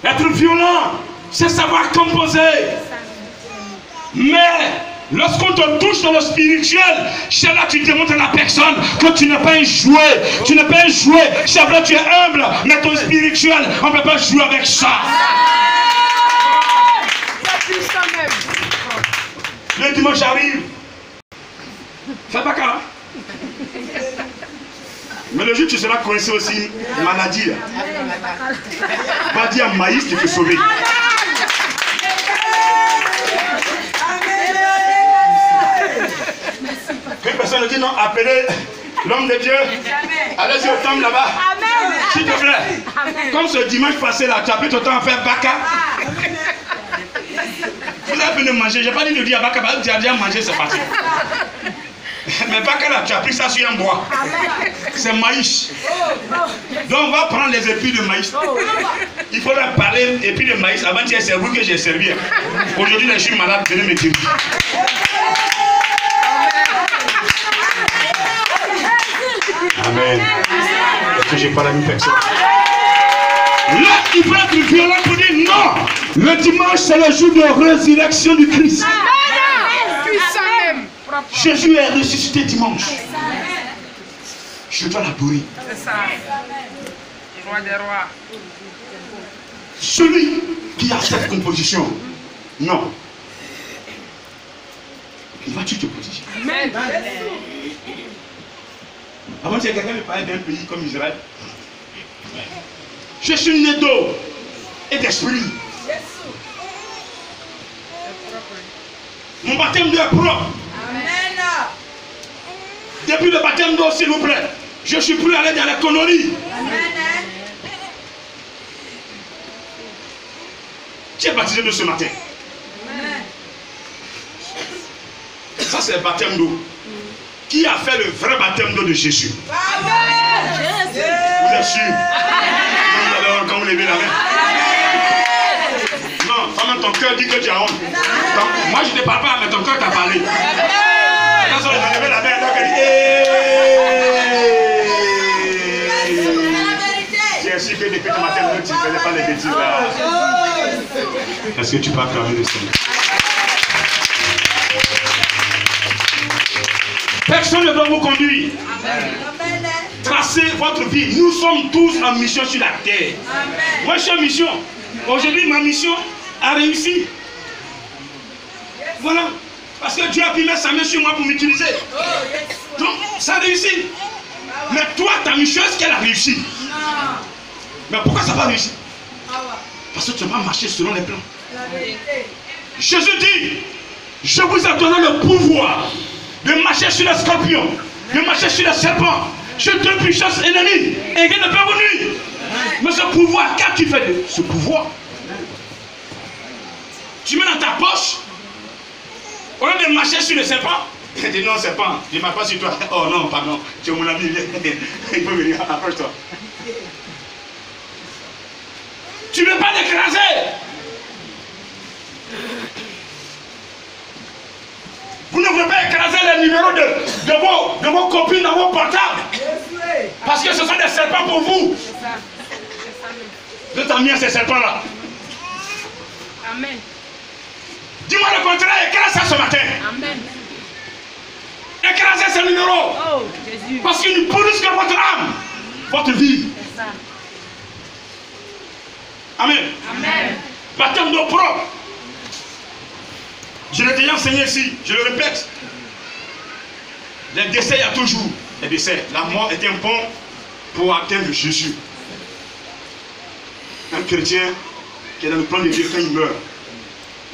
Être violent, c'est savoir composer. Mais lorsqu'on te touche dans le spirituel, c'est là que tu démontres à la personne que tu n'es pas un jouet. Tu n'es pas un jouet. C'est vrai, tu es humble, mais ton spirituel, on ne peut pas jouer avec ça. Le dimanche arrive. Fais pas qu'à. Mais le jour tu seras coincé aussi, maladie. Va dire à maïs, tu peux sauver. Une personne dit non, appelez l'homme de Dieu. Allez-y au temple là-bas. S'il te plaît. Comme ce dimanche passé là, tu as pris ton temps à faire baka. Vous avez fini de manger. Je n'ai pas dit de dire à Bakaba, tu as déjà mangé, c'est parti. Mais Bakaba, tu as pris ça sur un bois. C'est maïs. Donc on va prendre les épis de maïs. Il faudra parler épis de maïs avant de c'est vous que j'ai servi. Aujourd'hui, je suis malade, venez me dire. Amen. Est-ce que j'ai pas la même personne? Là, il faut être violent pour dire non. Le dimanche, c'est le jour de résurrection du Christ. Jésus est ressuscité dimanche. Je dois l'adorer. C'est ça. Roi des rois. Celui qui a cette composition, non. Il va tuer te protéger. Amen. Avant, si quelqu'un me parlait d'un pays comme Israël, je suis né d'eau et d'esprit. Mon baptême d'eau est propre. Amen. Depuis le baptême d'eau, s'il vous plaît, je suis plus allé dans la connerie. Amen. Tu es baptisé de ce matin. Amen. Ça, c'est le baptême d'eau. Qui a fait le vrai baptême d'eau de Jésus? Vous êtes sûr? Quand vous levez la main. Non, vraiment ton cœur dit que tu as honte. Donc, moi je ne te parle pas, mais ton cœur t'a parlé. Quand on a levé la main, donc elle dit j'ai su que depuis ce matin, tu ne faisais pas les bêtises là. Est-ce que tu peux acclamer le Seigneur? Personne ne doit vous conduire. Tracez votre vie. Nous sommes tous en mission sur la terre. Moi, je suis en mission. Aujourd'hui, ma mission a réussi. Voilà. Parce que Dieu a pu mettre sa main sur moi pour m'utiliser. Donc, ça a réussi. Mais toi, ta mission, est-ce qu'elle a réussi? Mais pourquoi ça n'a pas réussi? Parce que tu n'as pas marché selon les plans. Jésus dit, je vous ai donné le pouvoir de marcher sur les scorpions, de marcher sur les serpents, sur toute puissance ennemie, et rien ne peut vous nuire. Mais ce pouvoir, qu'as-tu fait de ce pouvoir? Tu mets dans ta poche, au lieu de marcher sur le serpent, il dit non, serpent, je ne marche pas sur toi. Oh non, pardon, tu es mon ami, il peut venir, approche-toi. Tu ne veux pas l'écraser. Vous ne voulez pas écraser les numéros de vos copines dans vos portables. Parce que ce sont des serpents pour vous. Vous êtes mis à ces serpents-là. Amen. Dis-moi le contraire, écrase ça ce matin. Amen. Écrasez ces numéros. Oh, Jésus. Parce qu'ils ne pourrissent que votre âme, votre vie. C'est ça. Amen. Amen. Baptême d'eau propre. Je l'ai déjà enseigné ici, je le répète. Les décès, il y a toujours des décès. La mort est un pont pour atteindre Jésus. Un chrétien qui est dans le plan de Dieu, quand il meurt,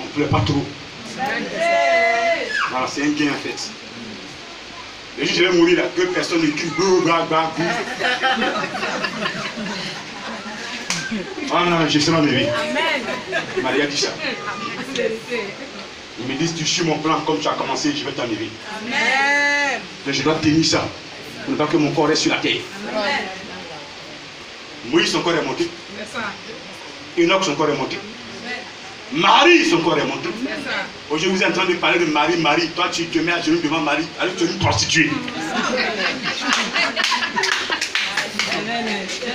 on ne pleure pas trop. Voilà, c'est un gain en fait. Le jour où je vais mourir là, que personne ne crie. Ah non, je serai en vie. Marie a dit ça. Ils me disent, tu suis mon plan comme tu as commencé, je vais t'enlever. Amen. Mais je dois tenir ça. Pour ne pas que mon corps reste sur la terre. Amen. Moïse, son corps est monté. C'est ça. Enoch, son corps est monté. Marie, son corps est monté. C'est ça. Aujourd'hui, vous êtes en train de parler de Marie. Marie, toi, tu te mets à genoux devant Marie. Alors, tu es une prostituée.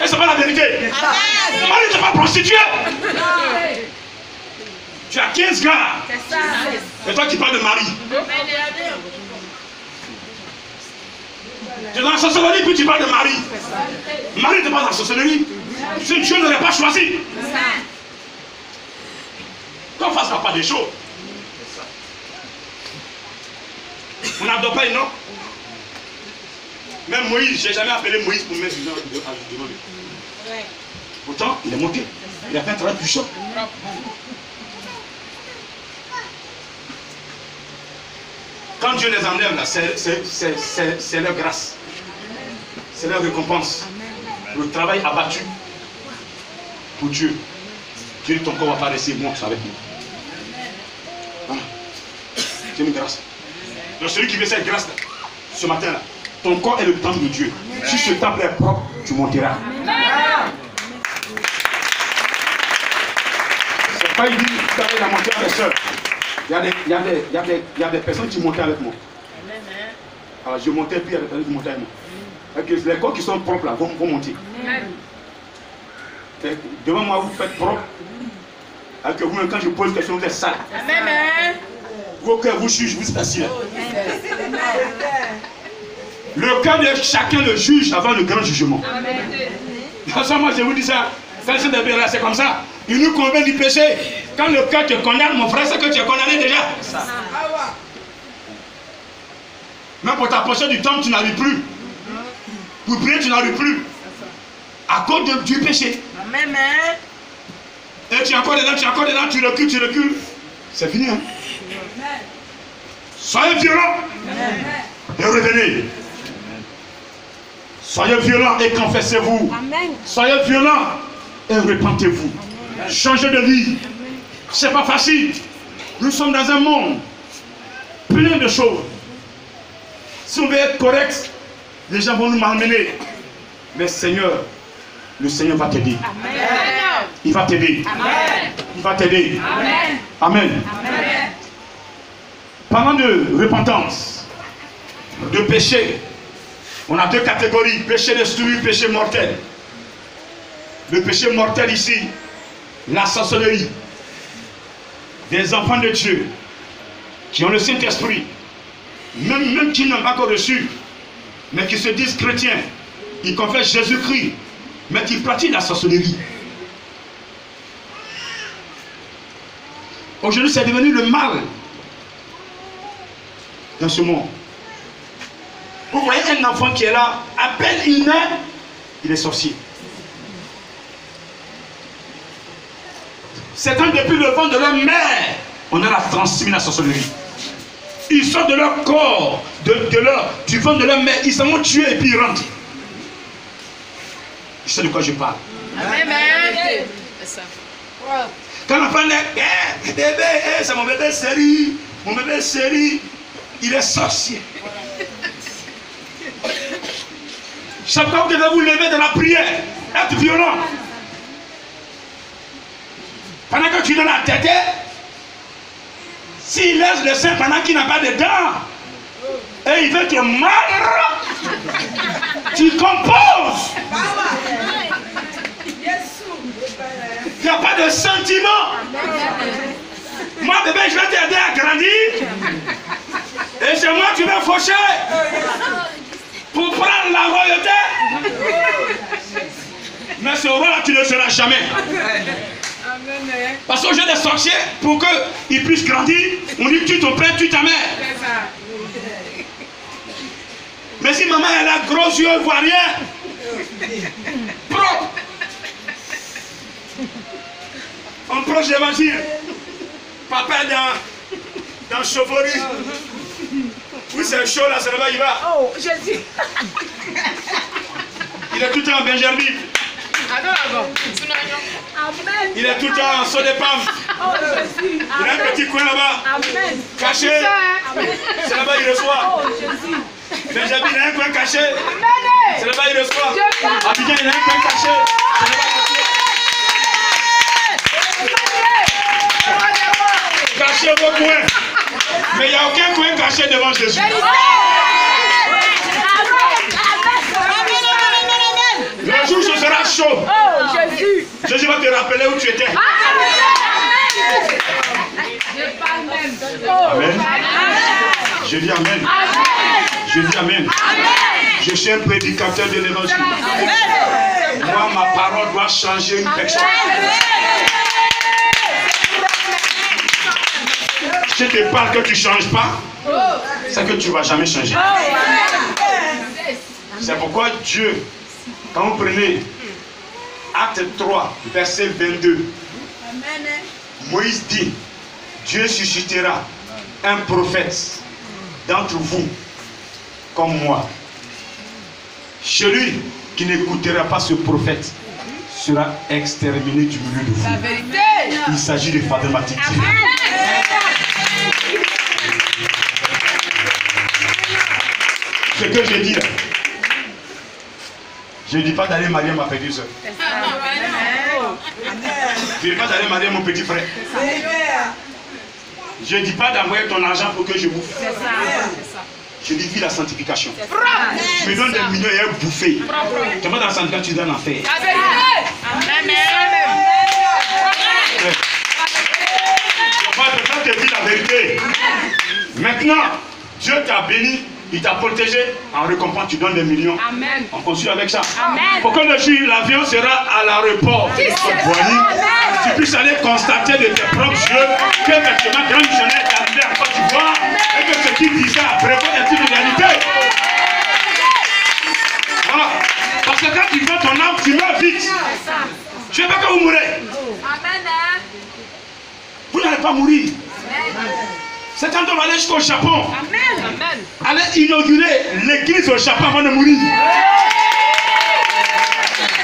Et c'est pas la vérité. Marie, tu n'es pas prostituée. Tu as 15 gars. C'est ça. Et toi, tu parles de Marie. Tu es dans la sorcellerie, puis tu parles de Marie. Marie n'est pas dans la sorcellerie. C'est une chose que je n'aurais pas choisi. Qu'on fasse pas des choses. On n'adore pas Enoch. Même Moïse, je n'ai jamais appelé Moïse pour mettre devant lui. Pourtant, il est monté. Il a fait un travail puissant. Quand Dieu les enlève, là, c'est leur grâce. C'est leur récompense. Le travail abattu pour Dieu. Dieu dit ton corps va pas rester bon avec nous. C'est une grâce. Donc celui qui veut cette grâce-là, ce matin-là, ton corps est le temple de Dieu. Si ce temple est propre, tu monteras. C'est pas il dit, tu avais la montée avec les soeurs. Il y a des personnes qui montaient avec moi. Alors je montais, puis il y a des personnes qui montaient avec moi. Les corps qui sont propres là vont monter. Devant moi, vous faites propre. Alors que vous-même, quand je pose une question, vous êtes sale. Vos cœurs vous jugent, vous êtes assis. Le cœur de chacun le juge avant le grand jugement. Moi, je vous dis ça. C'est comme ça. Il nous convainc du péché. Quand le cœur te condamne, mon frère, c'est que tu es condamné déjà. Même pour t'approcher du temple, tu n'arrives plus. Pour prier, tu n'arrives plus. À cause du péché. Et tu es encore dedans, tu recules. C'est fini, hein? Soyez violents et revenez. Soyez violents et confessez-vous. Soyez violents et repentez-vous. Changez de vie. C'est pas facile. Nous sommes dans un monde plein de choses. Si on veut être correct, les gens vont nous malmener. Mais Seigneur, le Seigneur va t'aider. Il va t'aider. Il va t'aider. Amen. Parlant de repentance, de péché, on a deux catégories, péché destruit, péché mortel. Le péché mortel ici, la sorcellerie. Des enfants de Dieu qui ont le Saint-Esprit, même qui n'ont pas encore reçu, mais qui se disent chrétiens, ils confessent Jésus-Christ, mais qui pratiquent la sorcellerie. Aujourd'hui, c'est devenu le mal dans ce monde. Vous voyez un enfant qui est là, à peine il naît, il est sorcier. C'est quand depuis le ventre de leur mère, on a transmis la sorcellerie. Ils sortent de leur corps, du ventre de leur mère, ils s'en vont tuer et puis ils rentrent. Je sais de quoi je parle. Amen. Quand l'enfant naît, bébé, c'est mon bébé chéri, il est sorcier. Chaque fois que vous devez vous lever dans la prière, être violent. Pendant que tu donnes la tête, s'il laisse le sein pendant qu'il n'a pas de dents, et il veut te mordre, tu composes. Il n'y a pas de sentiment. Moi, bébé, je vais t'aider à grandir. Et c'est moi qui vais faucher pour prendre la royauté. Mais ce roi-là, tu ne seras jamais. Parce qu'au jeu des sorciers, pour qu'ils puissent grandir, on dit tue ton père, tue ta mère. Mais si maman elle a gros yeux, elle ne voit rien. Propre. On prêche l'évangile. Papa est dans chaufferie. Oui, c'est chaud là, c'est là-bas, il va. Oh, Jésus. Il est tout le temps en Benjerville. Amen. Il est tout le temps en saut des pommes. Oh, Jésus. Il a un petit coin là-bas. Amen. Caché. C'est là-bas il reçoit. Oh, Jésus. Benjerville, il a un coin caché. Amen. C'est là-bas il reçoit. Abidjan, il a un coin caché. C'est là-bas il reçoit. Cachez vos coins. Mais il n'y a aucun coin caché devant Jésus. Le jour où ce sera chaud, Oh, Jésus. Jésus va te rappeler où tu étais. Amen. Je dis Amen. Je dis Amen. Je suis un prédicateur de l'évangile. Moi, ma parole doit changer une personne. Si je te parle que tu ne changes pas, c'est que tu ne vas jamais changer. C'est pourquoi Dieu, quand vous prenez Acte 3, verset 22, Moïse dit, Dieu suscitera un prophète d'entre vous comme moi. Celui qui n'écoutera pas ce prophète sera exterminé du milieu de vous. La vérité. Il s'agit de mathématiques. Ce que je dis là. Je ne dis pas d'aller marier ma petite soeur. Je ne dis pas d'aller marier mon petit frère. Je ne dis pas d'envoyer ton argent pour que je bouffe. Je dis vis la sanctification. Tu me donnes des millions et un bouffé. Tu vas dans la sanctification, tu dois en faire. Je te dis la vérité. Maintenant, Dieu t'a béni. Il t'a protégé, en récompense tu donnes des millions. Amen. On continue avec ça. Amen. Pour que le jour l'avion sera à l'aéroport, tu puisses aller constater de tes propres yeux que effectivement grand missionnaire est arrivé à Côte d'Ivoire et que ce qu'il disait après est une réalité. Voilà. Parce que quand tu veux ton âme, tu meurs vite. Je ne veux pas que vous mourrez. Vous n'allez pas mourir. C'est quand on va aller jusqu'au Japon. Amen. Aller inaugurer l'église au Japon avant de mourir.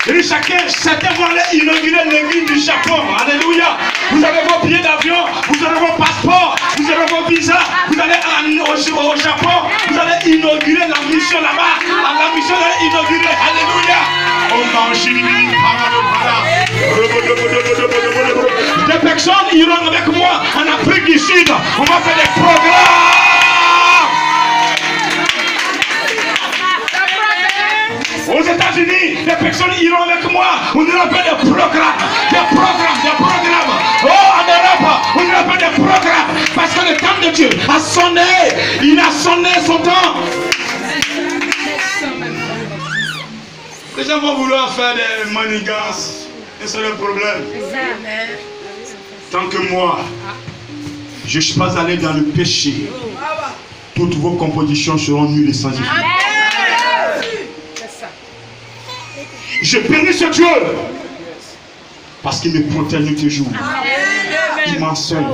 Et chacun va aller inaugurer l'église du Japon. Alléluia. Vous avez vos billets d'avion, vous avez vos passeports, vous avez vos visas. Vous allez au Japon, vous allez inaugurer la mission là-bas. La mission d'aller inaugurer. Alléluia. Des personnes iront avec moi en Afrique du Sud. On va faire des programmes. Aux États-Unis, des personnes iront avec moi. On ira faire des programmes. Oh, en Europe, on ira faire des programmes. Parce que le temps de Dieu a sonné. Il a sonné son temps. Les gens vont vouloir faire des manigances. Et c'est le problème. Tant que moi, je ne suis pas allé dans le péché, toutes vos compositions seront nulles et sans effet. Je bénis ce Dieu parce qu'il me protège nuit et jour. Il m'enseigne,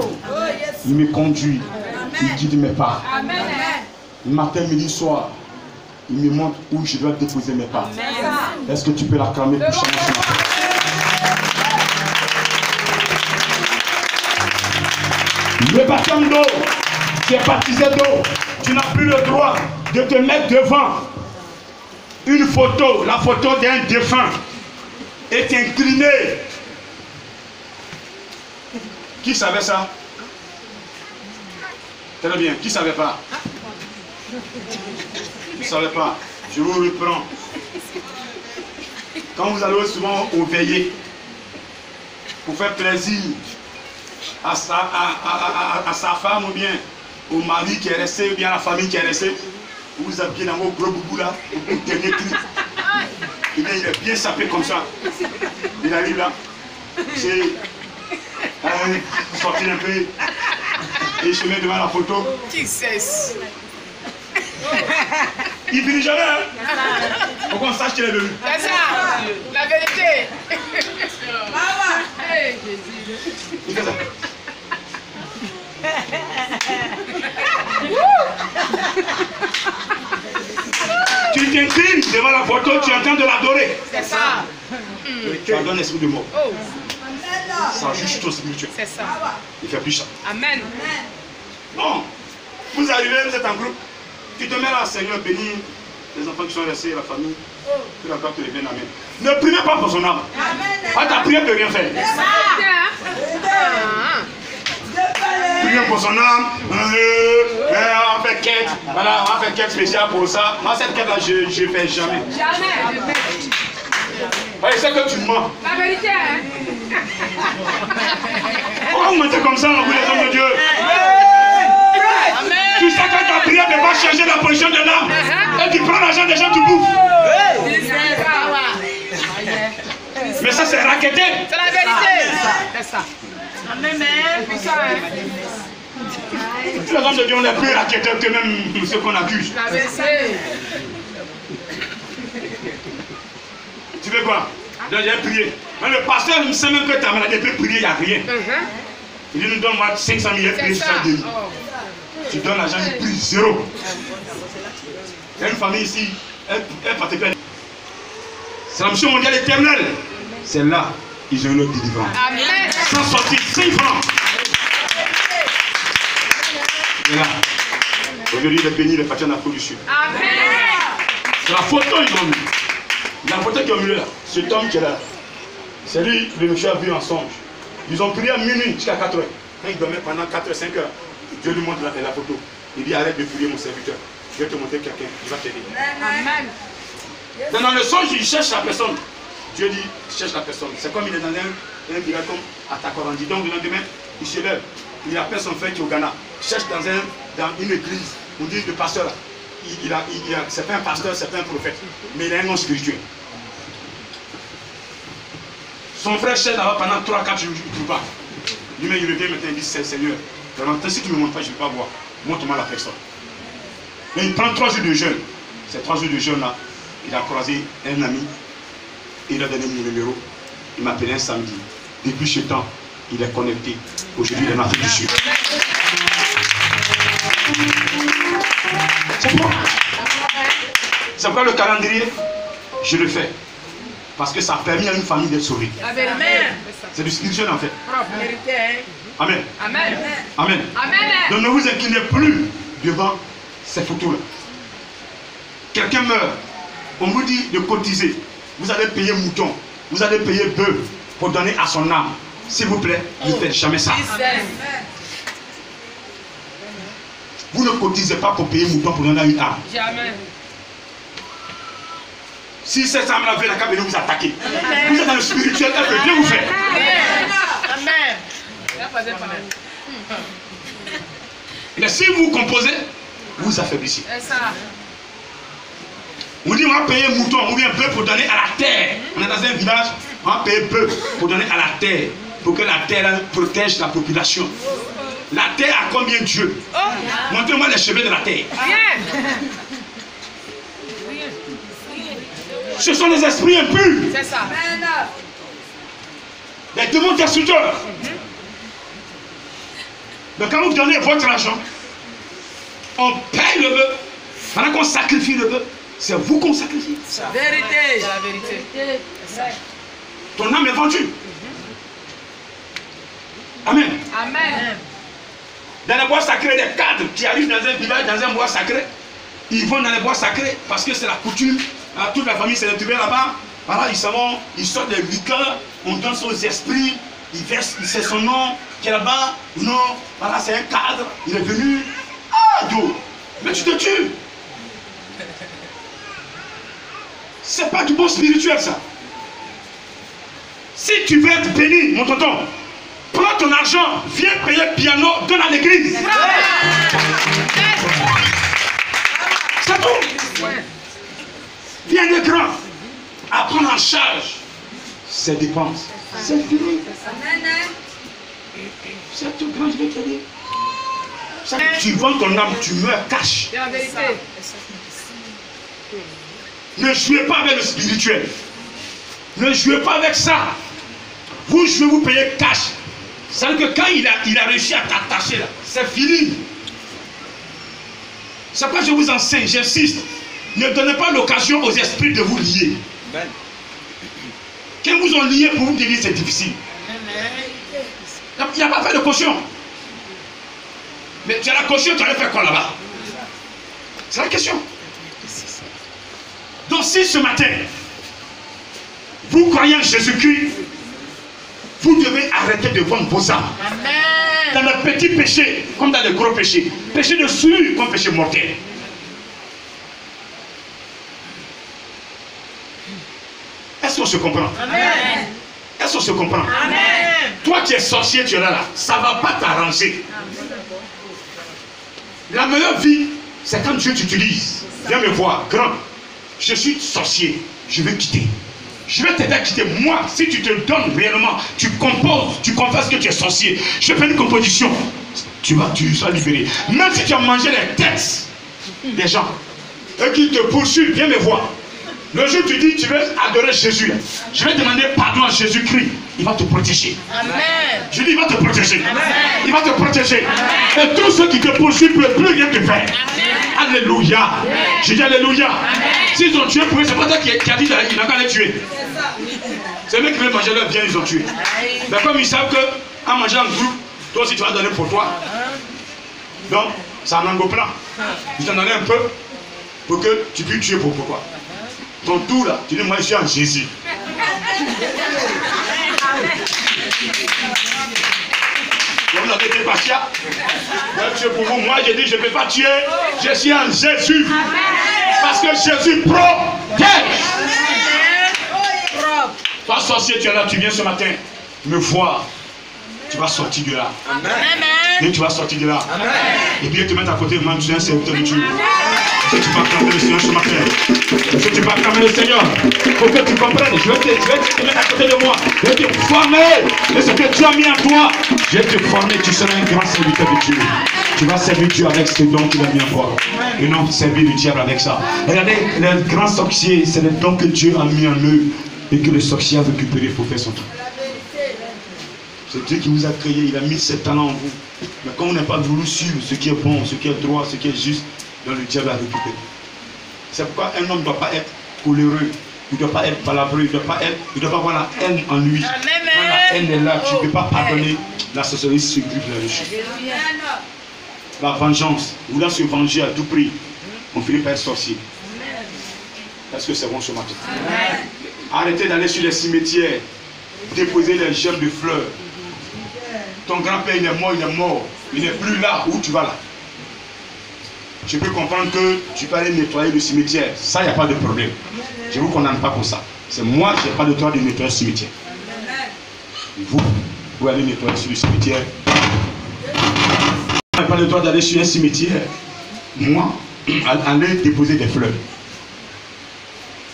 il me conduit, il guide mes pas. Matin, midi, soir, il me montre où je dois déposer mes pas. Est-ce que tu peux l'acclamer pour changer ce matin? Le baptême d'eau, tu es baptisé d'eau, tu n'as plus le droit de te mettre devant une photo, la photo d'un défunt, et t'incliner. Qui savait ça? Très bien, qui ne savait pas? Vous ne savez pas, je vous reprends. Quand vous allez souvent au veillées, pour faire plaisir à sa femme ou bien au mari qui est resté, ou bien à la famille qui est restée, vous vous habillez dans vos gros boubous là, au dernier cri. Et bien il est bien sapé comme ça. Il arrive là, c'est sortir un peu, et il se met devant la photo. Qui cesse? Il finit jamais, hein? Pourquoi on sache qu'il est venu? C'est ça, la vérité. Hey, Il fait ça. Tu t'inclines devant la photo, tu es en train de l'adorer. c'est ça. Tu as donné l'esprit de mort. Oh, Ça juge ton spirituel. c'est ça. Il ne fait plus ça. Amen. Non. Vous arrivez, vous êtes en groupe. Tu te mets là, Seigneur, bénis les enfants qui sont restés, la famille. Tu vas te les bien, amen. Ne priez pas pour son âme. À ta prière de rien faire. Priez pour son âme. On va faire quête. Voilà, on va faire quête spéciale pour ça. Moi, cette quête-là, je ne fais jamais. Jamais. Ouais, c'est que tu mens. La vérité, hein? Pourquoi vous mentez comme ça, vous les hommes de Dieu? Amen. Tu sais que ta prière ne va pas changer la position de l'âme. Et tu prends l'argent des gens, tu bouffes. Mais ça, c'est raqueté. C'est la vérité. C'est ça. Amen. Les hommes de Dieu, on est plus raquettés que même ceux qu'on accuse. La vérité. Tu veux quoi? Donc j'ai prié. Mais le pasteur ne sait même que ta maladie peut prier, il n'y a rien. Il dit, nous donne 500 000 prières, ça guérit. Tu donnes l'argent, il prie zéro. Il y a une famille ici, elle partait perdre. C'est la mission mondiale éternelle. C'est là qu'ils ont eu leur délivrance. Amen. Sans sortir 5 francs. Et là. Aujourd'hui, il est béni, il est parti en Afrique du Sud. Amen. C'est la photo qu'ils ont mis. La photo qu'ils ont mis là, cet homme qui est là, c'est lui que le monsieur a vu en songe. Ils ont prié à minuit jusqu'à 4 heures. Quand il dormait pendant 4 heures, 5 heures, Dieu lui montre la photo. Il dit arrête de prier mon serviteur. Je vais te montrer quelqu'un qui va t'aider. Amen. Dans le songe, il cherche la personne. Dieu dit, cherche la personne. C'est comme il est dans un village comme à Takorandi. Donc le lendemain, il se lève. Il appelle son frère qui est au Ghana. Il cherche dans une église. On dit le pasteur là. C'est pas un pasteur, c'est pas un prophète. Mais il a un nom spirituel. Son frère cherche là-bas pendant 3-4 jours, il ne trouve pas. Lui-même, il revient maintenant, il dit, Seigneur, si tu ne me montres pas, je ne vais pas voir. Montre-moi la personne. Et il prend 3 jours de jeûne. Ces 3 jours de jeûne là, il a croisé un ami. Il a donné mon numéro. Il m'a appelé un samedi. Depuis ce temps, il est connecté. Aujourd'hui, il est en Afrique du Sud. C'est quoi le calendrier? Je le fais. Parce que ça a permis à une famille d'être sauvée. Amen. C'est du spirituel en fait. Amen. Amen. Amen. Amen. Donc ne vous inclinez plus devant ces photos-là. Quelqu'un meurt. On vous dit de cotiser. Vous allez payer mouton. Vous allez payer bœuf pour donner à son âme. S'il vous plaît, ne faites jamais ça. Vous ne cotisez pas pour payer mouton pour donner à une âme. Jamais. Si cette âme-là vient, la carte de vous attaquer. Vous êtes dans le spirituel, elle peut bien vous faire. Amen. Mais si vous composez, vous affaiblissez. C'est ça. On dit on va payer mouton ou bien bœuf pour donner à la terre. On est dans un village, on va payer bœuf pour donner à la terre. Pour que la terre protège la population. La terre a combien de dieux? Montrez-moi les cheveux de la terre. Ce sont les esprits impurs. C'est ça. Les démons destructeurs. Donc quand vous donnez votre argent, on paye le bœuf. Pendant qu'on sacrifie le bœuf, c'est vous qu'on sacrifie. C'est la vérité. Ton âme est vendue. Amen. Amen. Dans les bois sacrés, des cadres qui arrivent dans un village, dans un bois sacré, ils vont dans les bois sacrés parce que c'est la coutume. Toute la famille s'est retrouvée là-bas. Voilà, ils sortent des liqueurs, on donne ça aux esprits, ils versent, c'est son nom qui est là-bas. Non, voilà, c'est un cadre, il est venu. Ah, d'où? Mais tu te tues. C'est pas du bon spirituel, ça. Si tu veux être béni, mon tonton, prends ton argent, viens payer le piano, donne à l'église. C'est tout. Viens de grand à prendre en charge ses dépenses. C'est fini. C'est tout grand, je vais te dire. Tu vends ton âme, tu meurs cash. C'est la vérité. Ne jouez pas avec le spirituel. Ne jouez pas avec ça. Vous jouez, vous payez cash. C'est-à-dire que quand il a réussi à t'attacher là, c'est fini. C'est pourquoi je vous enseigne, j'insiste. Ne donnez pas l'occasion aux esprits de vous lier. Quand vous ont lié pour vous guérir, c'est difficile. Il n'y a pas fait de caution. Mais tu as la caution, tu allais faire quoi là-bas? C'est la question. Donc si ce matin, vous croyez en Jésus-Christ, vous devez arrêter de vendre vos âmes. Dans les petits péchés, comme dans les gros péchés. Péché de souillure comme péché mortel. Est-ce qu'on se comprend? Amen. Est-ce qu'on se comprend? Amen. Toi qui es sorcier, tu es là. Ça ne va pas t'arranger. La meilleure vie, c'est quand Dieu t'utilise. Viens me voir, grand. Je suis sorcier. Je vais quitter. Je vais t'aider à quitter. Moi, si tu te donnes réellement, tu composes, tu confesses que tu es sorcier. Je fais une composition. Tu seras libéré. Même si tu as mangé les têtes des gens, eux qui te poursuivent, viens me voir. Le jour où tu dis tu veux adorer Jésus, je vais demander pardon à Jésus-Christ. Il va te protéger. Amen. Je dis il va te protéger. Amen. Il va te protéger. Amen. Et tous ceux qui te poursuivent ne peuvent plus rien te faire. Amen. Alléluia. Amen. Je dis alléluia. S'ils ont tué pour eux, c'est pas toi qui a dit qu'il n'a qu'à les tuer. C'est eux qui veulent manger leur bien, ils ont tué. Mais comme ils savent qu'en mangeant un groupe, toi aussi tu vas donner pour toi. Donc, C'est en angoplan. Je t'en donne un peu pour que tu puisses tuer pourquoi. Ton tour là, tu dis moi je suis en Jésus. Vous avez été patient. Pour vous, moi j'ai dit je ne peux pas tuer. Je suis en Jésus. Parce que Jésus protège. Toi sorcier, tu es là, tu viens ce matin me voir. Tu vas sortir de là. Amen. Et tu vas sortir de là. Amen. Et bien te mettre à côté de moi, tu es un serviteur de Dieu. Que tu vas acclamer le Seigneur ce matin. Que tu vas acclamer le Seigneur. Pour que tu comprennes. Je vais te mettre à côté de moi. Je vais te former. Et ce que tu as mis en toi, je vais te former. Tu seras un grand serviteur de Dieu. Tu vas servir Dieu avec ce dons qu'il a mis en toi. Et non servir le diable avec ça. Regardez, les grands sorciers, c'est les dons que Dieu a mis en eux. Et que le sorcier a récupéré pour faire son truc. C'est Dieu qui vous a créé, il a mis ses talents en vous. Mais quand on n'a pas voulu suivre ce qui est bon, ce qui est droit, ce qui est juste, donc le diable a récupéré. C'est pourquoi un homme ne doit pas être coléreux, il ne doit pas être palabreux, il ne doit pas avoir la haine en lui. Quand la haine est là, tu ne peux pas pardonner, la sorcellerie se grippe là-dessus. La vengeance, vouloir se venger à tout prix, on finit par être sorcier. Est-ce que c'est bon ce matin? Arrêtez d'aller sur les cimetières, déposer les gemmes de fleurs. Ton grand-père il est mort, il n'est plus là, où tu vas là? Je peux comprendre que tu peux aller nettoyer le cimetière, ça il n'y a pas de problème. Je ne vous condamne pas pour ça. C'est moi, je n'ai pas le droit de nettoyer le cimetière. Vous pouvez aller nettoyer sur le cimetière. Je n'ai pas le droit d'aller sur un cimetière. Moi, aller déposer des fleurs.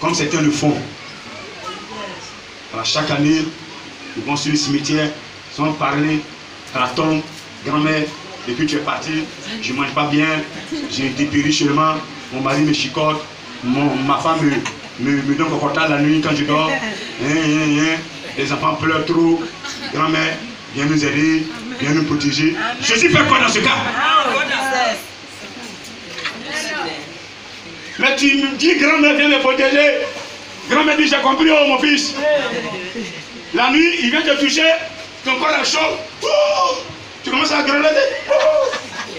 Comme c'était le fond. Alors, chaque année, ils vont sur le cimetière, sans parler à la tombe, grand-mère, depuis que tu es parti, je ne mange pas bien, j'ai été péri seulement, mon mari me chicote, ma femme me donne au contact la nuit quand je dors, les enfants pleurent trop, grand-mère, viens nous aider, viens nous protéger. Jésus fait quoi dans ce cas? Mais tu me dis, grand-mère, viens me protéger. Grand-mère dit, j'ai compris, oh mon fils. La nuit, il vient te toucher, ton corps est chaud. Tu commences à grelotter.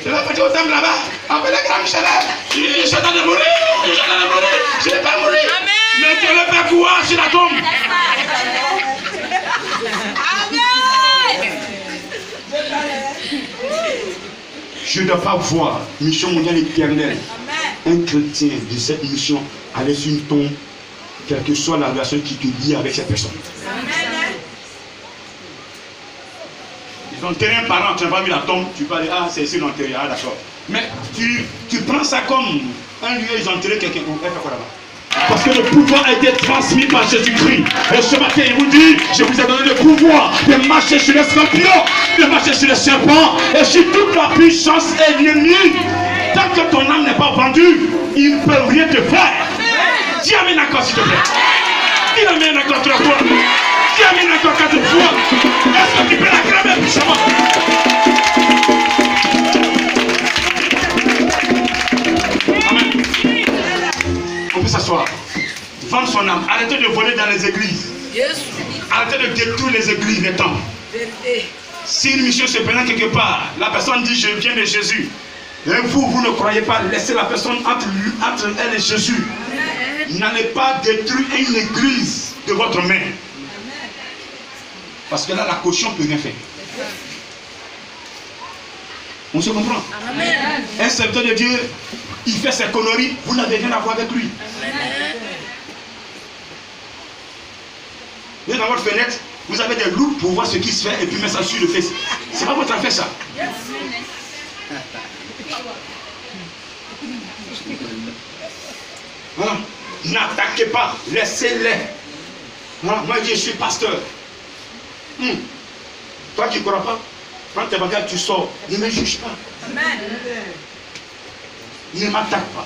C'est la petite dame là-bas. Appelez grand Michel. Je suis en train de mourir. Je suis en train de mourir. Je ne vais pas mourir. Mais tu le fais quoi sur la tombe? Je ne dois pas voir mission mondiale éternelle. Un chrétien de cette mission aller sur une tombe, quelle que soit la relation qui te lie avec cette personne. Ils ont enterré un parent, tu n'as pas vu la tombe, tu peux aller, ah c'est ici l'enterré, ah d'accord. Mais tu prends ça comme un lieu, ils ont enterré quelqu'un, elle fait quoi là-bas? Parce que le pouvoir a été transmis par Jésus-Christ. Et ce matin, il vous dit, je vous ai donné le pouvoir de marcher sur les scorpions, de marcher sur les serpents, et sur toute la puissance ennemie. Tant que ton âme n'est pas vendue, ils ne peuvent rien te faire. Dis amen encore s'il te plaît. Dis amen encore 3 fois. Dis amen encore 4 fois. Est-ce que tu peux l'acclamer puissamment? Amen. On peut s'asseoir. Vendre son âme. Arrêtez de voler dans les églises. Arrêtez de détruire les églises, les temples. Si une mission se présente quelque part, la personne dit je viens de Jésus. Et vous ne croyez pas, laissez la personne entre elle et Jésus. N'allez pas détruire une église de votre main. Parce que là, la caution ne peut rien faire. On se comprend? Amen. Un serviteur de Dieu, il fait ses conneries, vous n'avez rien à voir avec lui. Vous êtes dans votre fenêtre, vous avez des loups pour voir ce qui se fait et puis mettre ça sur le face. C'est pas votre affaire ça. Voilà. N'attaquez pas, laissez-les. Voilà. Moi je dis, je suis pasteur. Toi qui ne crois pas, prends tes bagages, tu sors. Ne me juge pas. Amen. Ne m'attaque pas.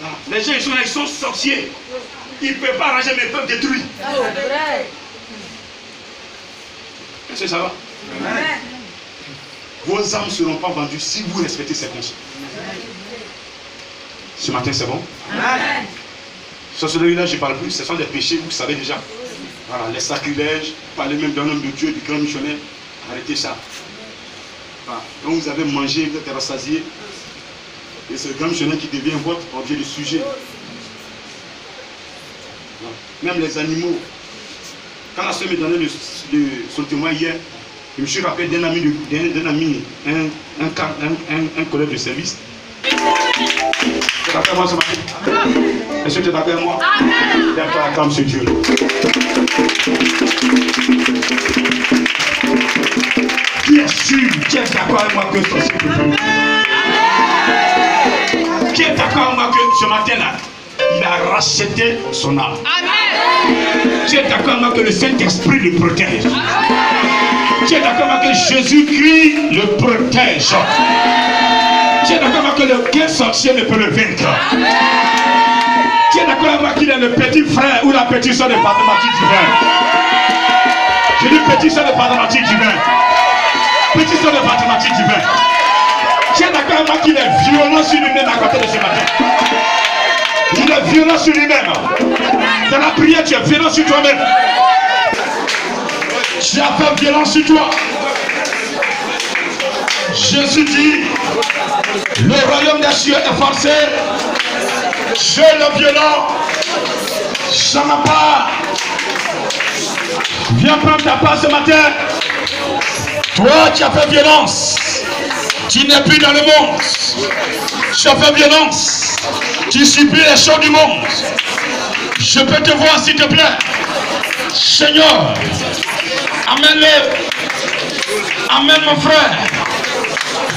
Voilà. Les gens ils sont sorciers. Ils ne peuvent pas arranger, mais ils peuvent détruire. Est-ce que ça va? Amen. Vos âmes ne seront pas vendues si vous respectez ces conseils. Ce matin, c'est bon? Amen. Sur celui-là, je ne parle plus. Ce sont des péchés, vous savez déjà. Voilà, les sacrilèges, parler même d'un homme de Dieu, du grand missionnaire. Arrêtez ça. Quand vous avez mangé, vous êtes rassasié. Et c'est le grand missionnaire qui devient votre objet de sujet. Même les animaux. Quand la soeur me donnait son témoin hier, je me suis rappelé d'un ami, un collègue de service. Tu es d'accord avec moi ce matin? Est-ce que tu es d'accord avec moi? Lève-toi à acclame ce Dieu. Qui est sûr? Qui est d'accord avec moi que ce soit? Qui est d'accord avec moi que ce matin-là, il a racheté son âme? Qui est d'accord avec moi que le Saint-Esprit le protège? Qui est d'accord avec moi que Jésus-Christ le protège? Qui est d'accord avec moi que aucun sorcier ne peut le vaincre? Qui est d'accord avec moi qu'il est le petit frère ou la petite soeur de Patamatique divin? Je dis petit soeur de Patamatique divin. Petit soeur de Patamatique divin. Qui est d'accord avec moi qu'il est violent sur lui-même à côté de ce matin? Il est violent sur lui-même. Dans la prière, tu es violent sur toi-même. Tu as fait violence sur toi. Jésus dit, le royaume des cieux est forcé. Je le violent. J'en ai pas. Viens prendre ta part ce matin. Toi, tu as fait violence. Tu n'es plus dans le monde. Tu as fait violence. Tu subis les choses du monde. Je peux te voir s'il te plaît. Seigneur, amène-le. Amène mon frère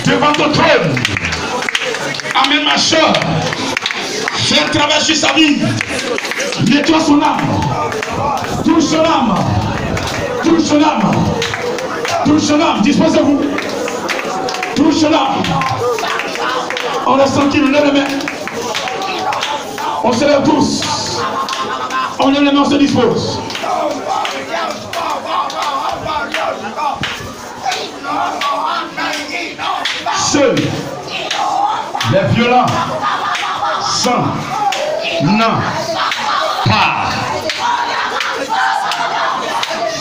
devant ton trône. Amène ma soeur. Fais un travail sur sa vie. Nettoie son âme. Touche son âme. Touche son âme. Touche son âme. Disposez-vous. Touche son âme. On a senti le lève les mains. On se lève tous. On lève les mains, on se dispose. Seuls les violents sans non pas.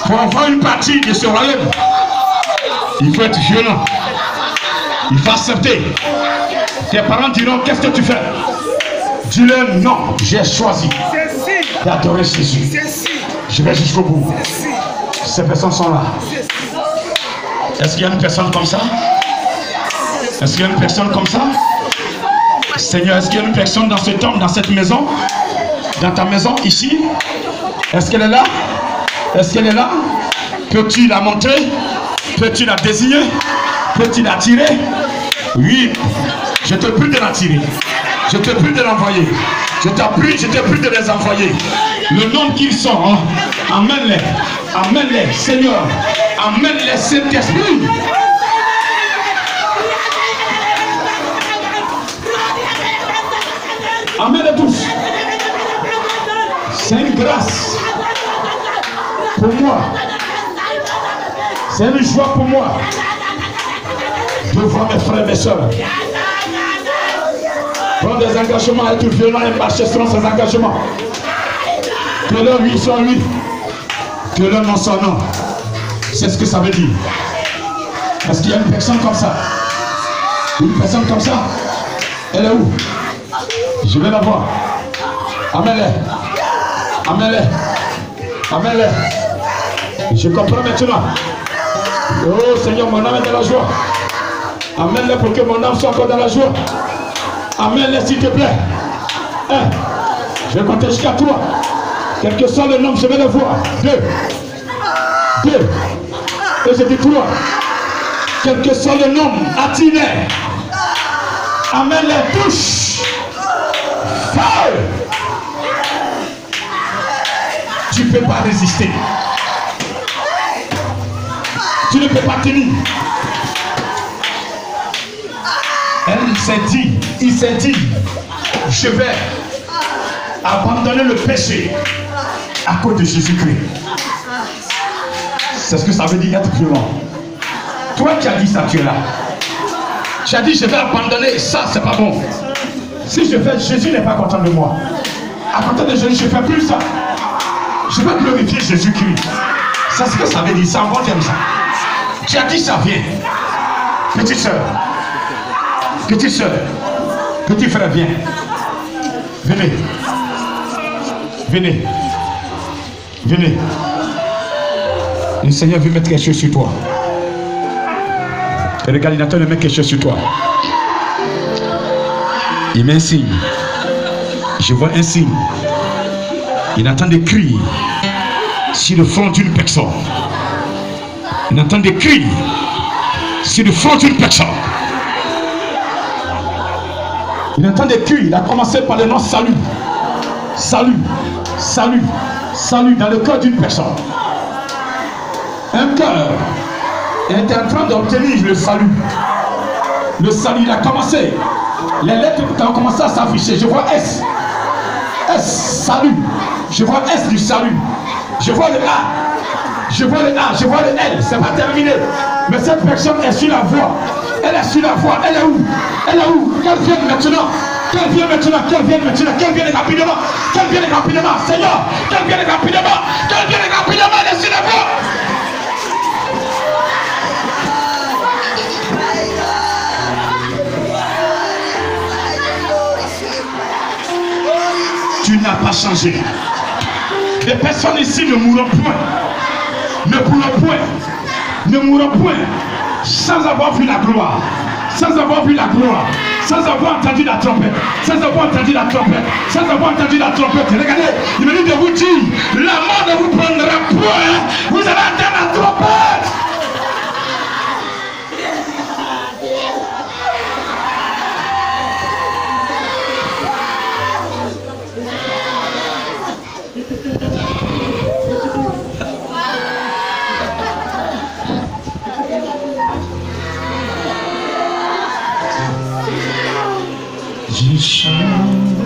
Pour avoir une partie de ce royaume, il faut être violent. Il faut accepter. Tes parents diront, qu'est-ce que tu fais? Dis-leur, non, j'ai choisi d'adorer Jésus. Je vais jusqu'au bout. Ces personnes sont là. Est-ce qu'il y a une personne comme ça? Est-ce qu'il y a une personne comme ça? Seigneur, est-ce qu'il y a une personne dans ce temple, dans cette maison? Dans ta maison, ici? Est-ce qu'elle est là? Est-ce qu'elle est là? Peux-tu la montrer? Peux-tu la désigner? Peux-tu l'attirer? Oui, je te prie de l'attirer. Je te prie de l'envoyer. Je te prie de les envoyer. Le nom qu'ils sont, hein? Amène-les. Amène-les, Seigneur. Amène-les, Saint-Esprit. Amène-les tous. C'est une grâce pour moi. C'est une joie pour moi de voir mes frères et mes soeurs prendre des engagements, être violents et marcher selon ces engagements. Que leur oui soit oui, que leur non soit non. C'est ce que ça veut dire. Est-ce qu'il y a une personne comme ça? Une personne comme ça? Elle est où? Je vais la voir. Amène-les. Amène-les. Amène-les. Je comprends maintenant. Oh Seigneur, mon âme est dans la joie. Amène-les pour que mon âme soit encore dans la joie. Amène-les s'il te plaît. Je vais compter jusqu'à 3. Quel que soit le nombre, je vais le voir. 2. Et je dis 3. Quel que soit le nombre, attire-les. Amène-les, touche. Fire. Tu ne peux pas résister. Tu ne peux pas tenir. Elle s'est dit, il s'est dit, je vais abandonner le péché à cause de Jésus-Christ. C'est ce que ça veut dire être violent. Toi qui as dit ça, tu es là. Tu as dit, je vais abandonner ça, c'est pas bon. Si je fais, Jésus n'est pas content de moi. À côté de Jésus, je ne fais plus ça. Je veux glorifier Jésus-Christ. C'est ce que ça veut dire, c'est un bon terme ça. Tu as dit ça, viens. Petite soeur, petit frère, viens. Venez. Venez. Venez. Le Seigneur veut mettre quelque chose sur toi. Et regarde, il attend de mettre quelque chose sur toi. Il met un signe. Je vois un signe. Il entend des cris sur le front d'une personne. Il entend des cris sur le front d'une personne. Il entend des cris. Il a commencé par le nom salut. Salut. Salut. Salut dans le cœur d'une personne. Un cœur était en train d'obtenir le salut. Le salut, il a commencé. Les lettres ont commencé à s'afficher. Je vois S. S, salut. Je vois S du salut. Je vois le A. Je vois le A. Je vois le L. C'est pas terminé. Mais cette personne est sur la voie. Elle est sur la voie. Elle est où? Elle est où? Qu'elle vienne maintenant. Qu'elle vienne maintenant. Qu'elle vienne maintenant. Qu'elle vienne rapidement. Qu'elle vienne rapidement. Seigneur, qu'elle vienne rapidement. Qu'elle vienne rapidement. Elle est sur la voie. Tu n'as pas changé. Les personnes ici ne mourront point. Ne mourront point. Ne mourront point. Sans avoir vu la gloire. Sans avoir vu la gloire. Sans avoir entendu la trompette. Sans avoir entendu la trompette. Sans avoir entendu la trompette. Regardez, il me dit de vous dire, la mort ne vous prendra point. Vous allez entendre la trompette. Je chante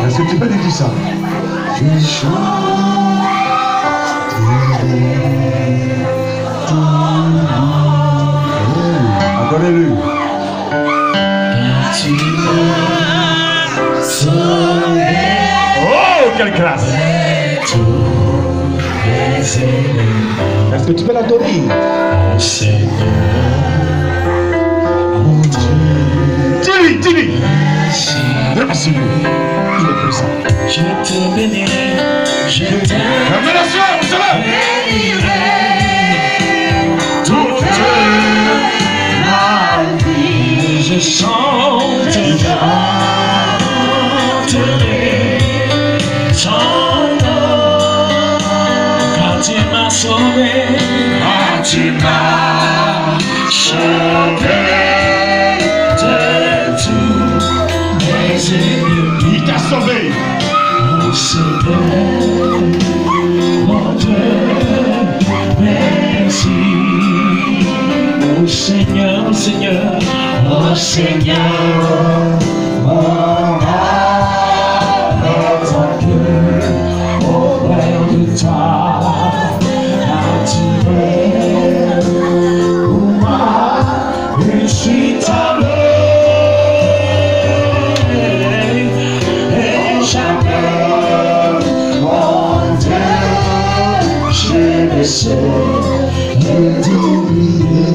Est-ce que tu peux lui dire ça? Je chante. Adorez-le. Oh, quelle grâce! Est-ce que tu peux l'adorer? Dis-lui. Remercie-le. Il est présent. Je te bénirai, je te bénirai toute ma vie. Je chanterai ton nom, car tu m'as sauvé, car tu m'as sauvé de tous mes ennemis. Il t'a sauvé. Oh Seigneur, mon Dieu, merci. Oh Seigneur, Seigneur, oh Seigneur, mon âme est en cœur auprès de toi. Car tu es pour moi une suite à l'eau. J'essaie de t'oublier.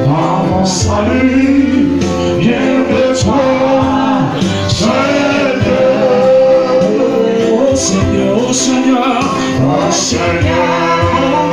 Dans mon salut vient de toi, Seigneur. Oh Seigneur, oh Seigneur, oh Seigneur.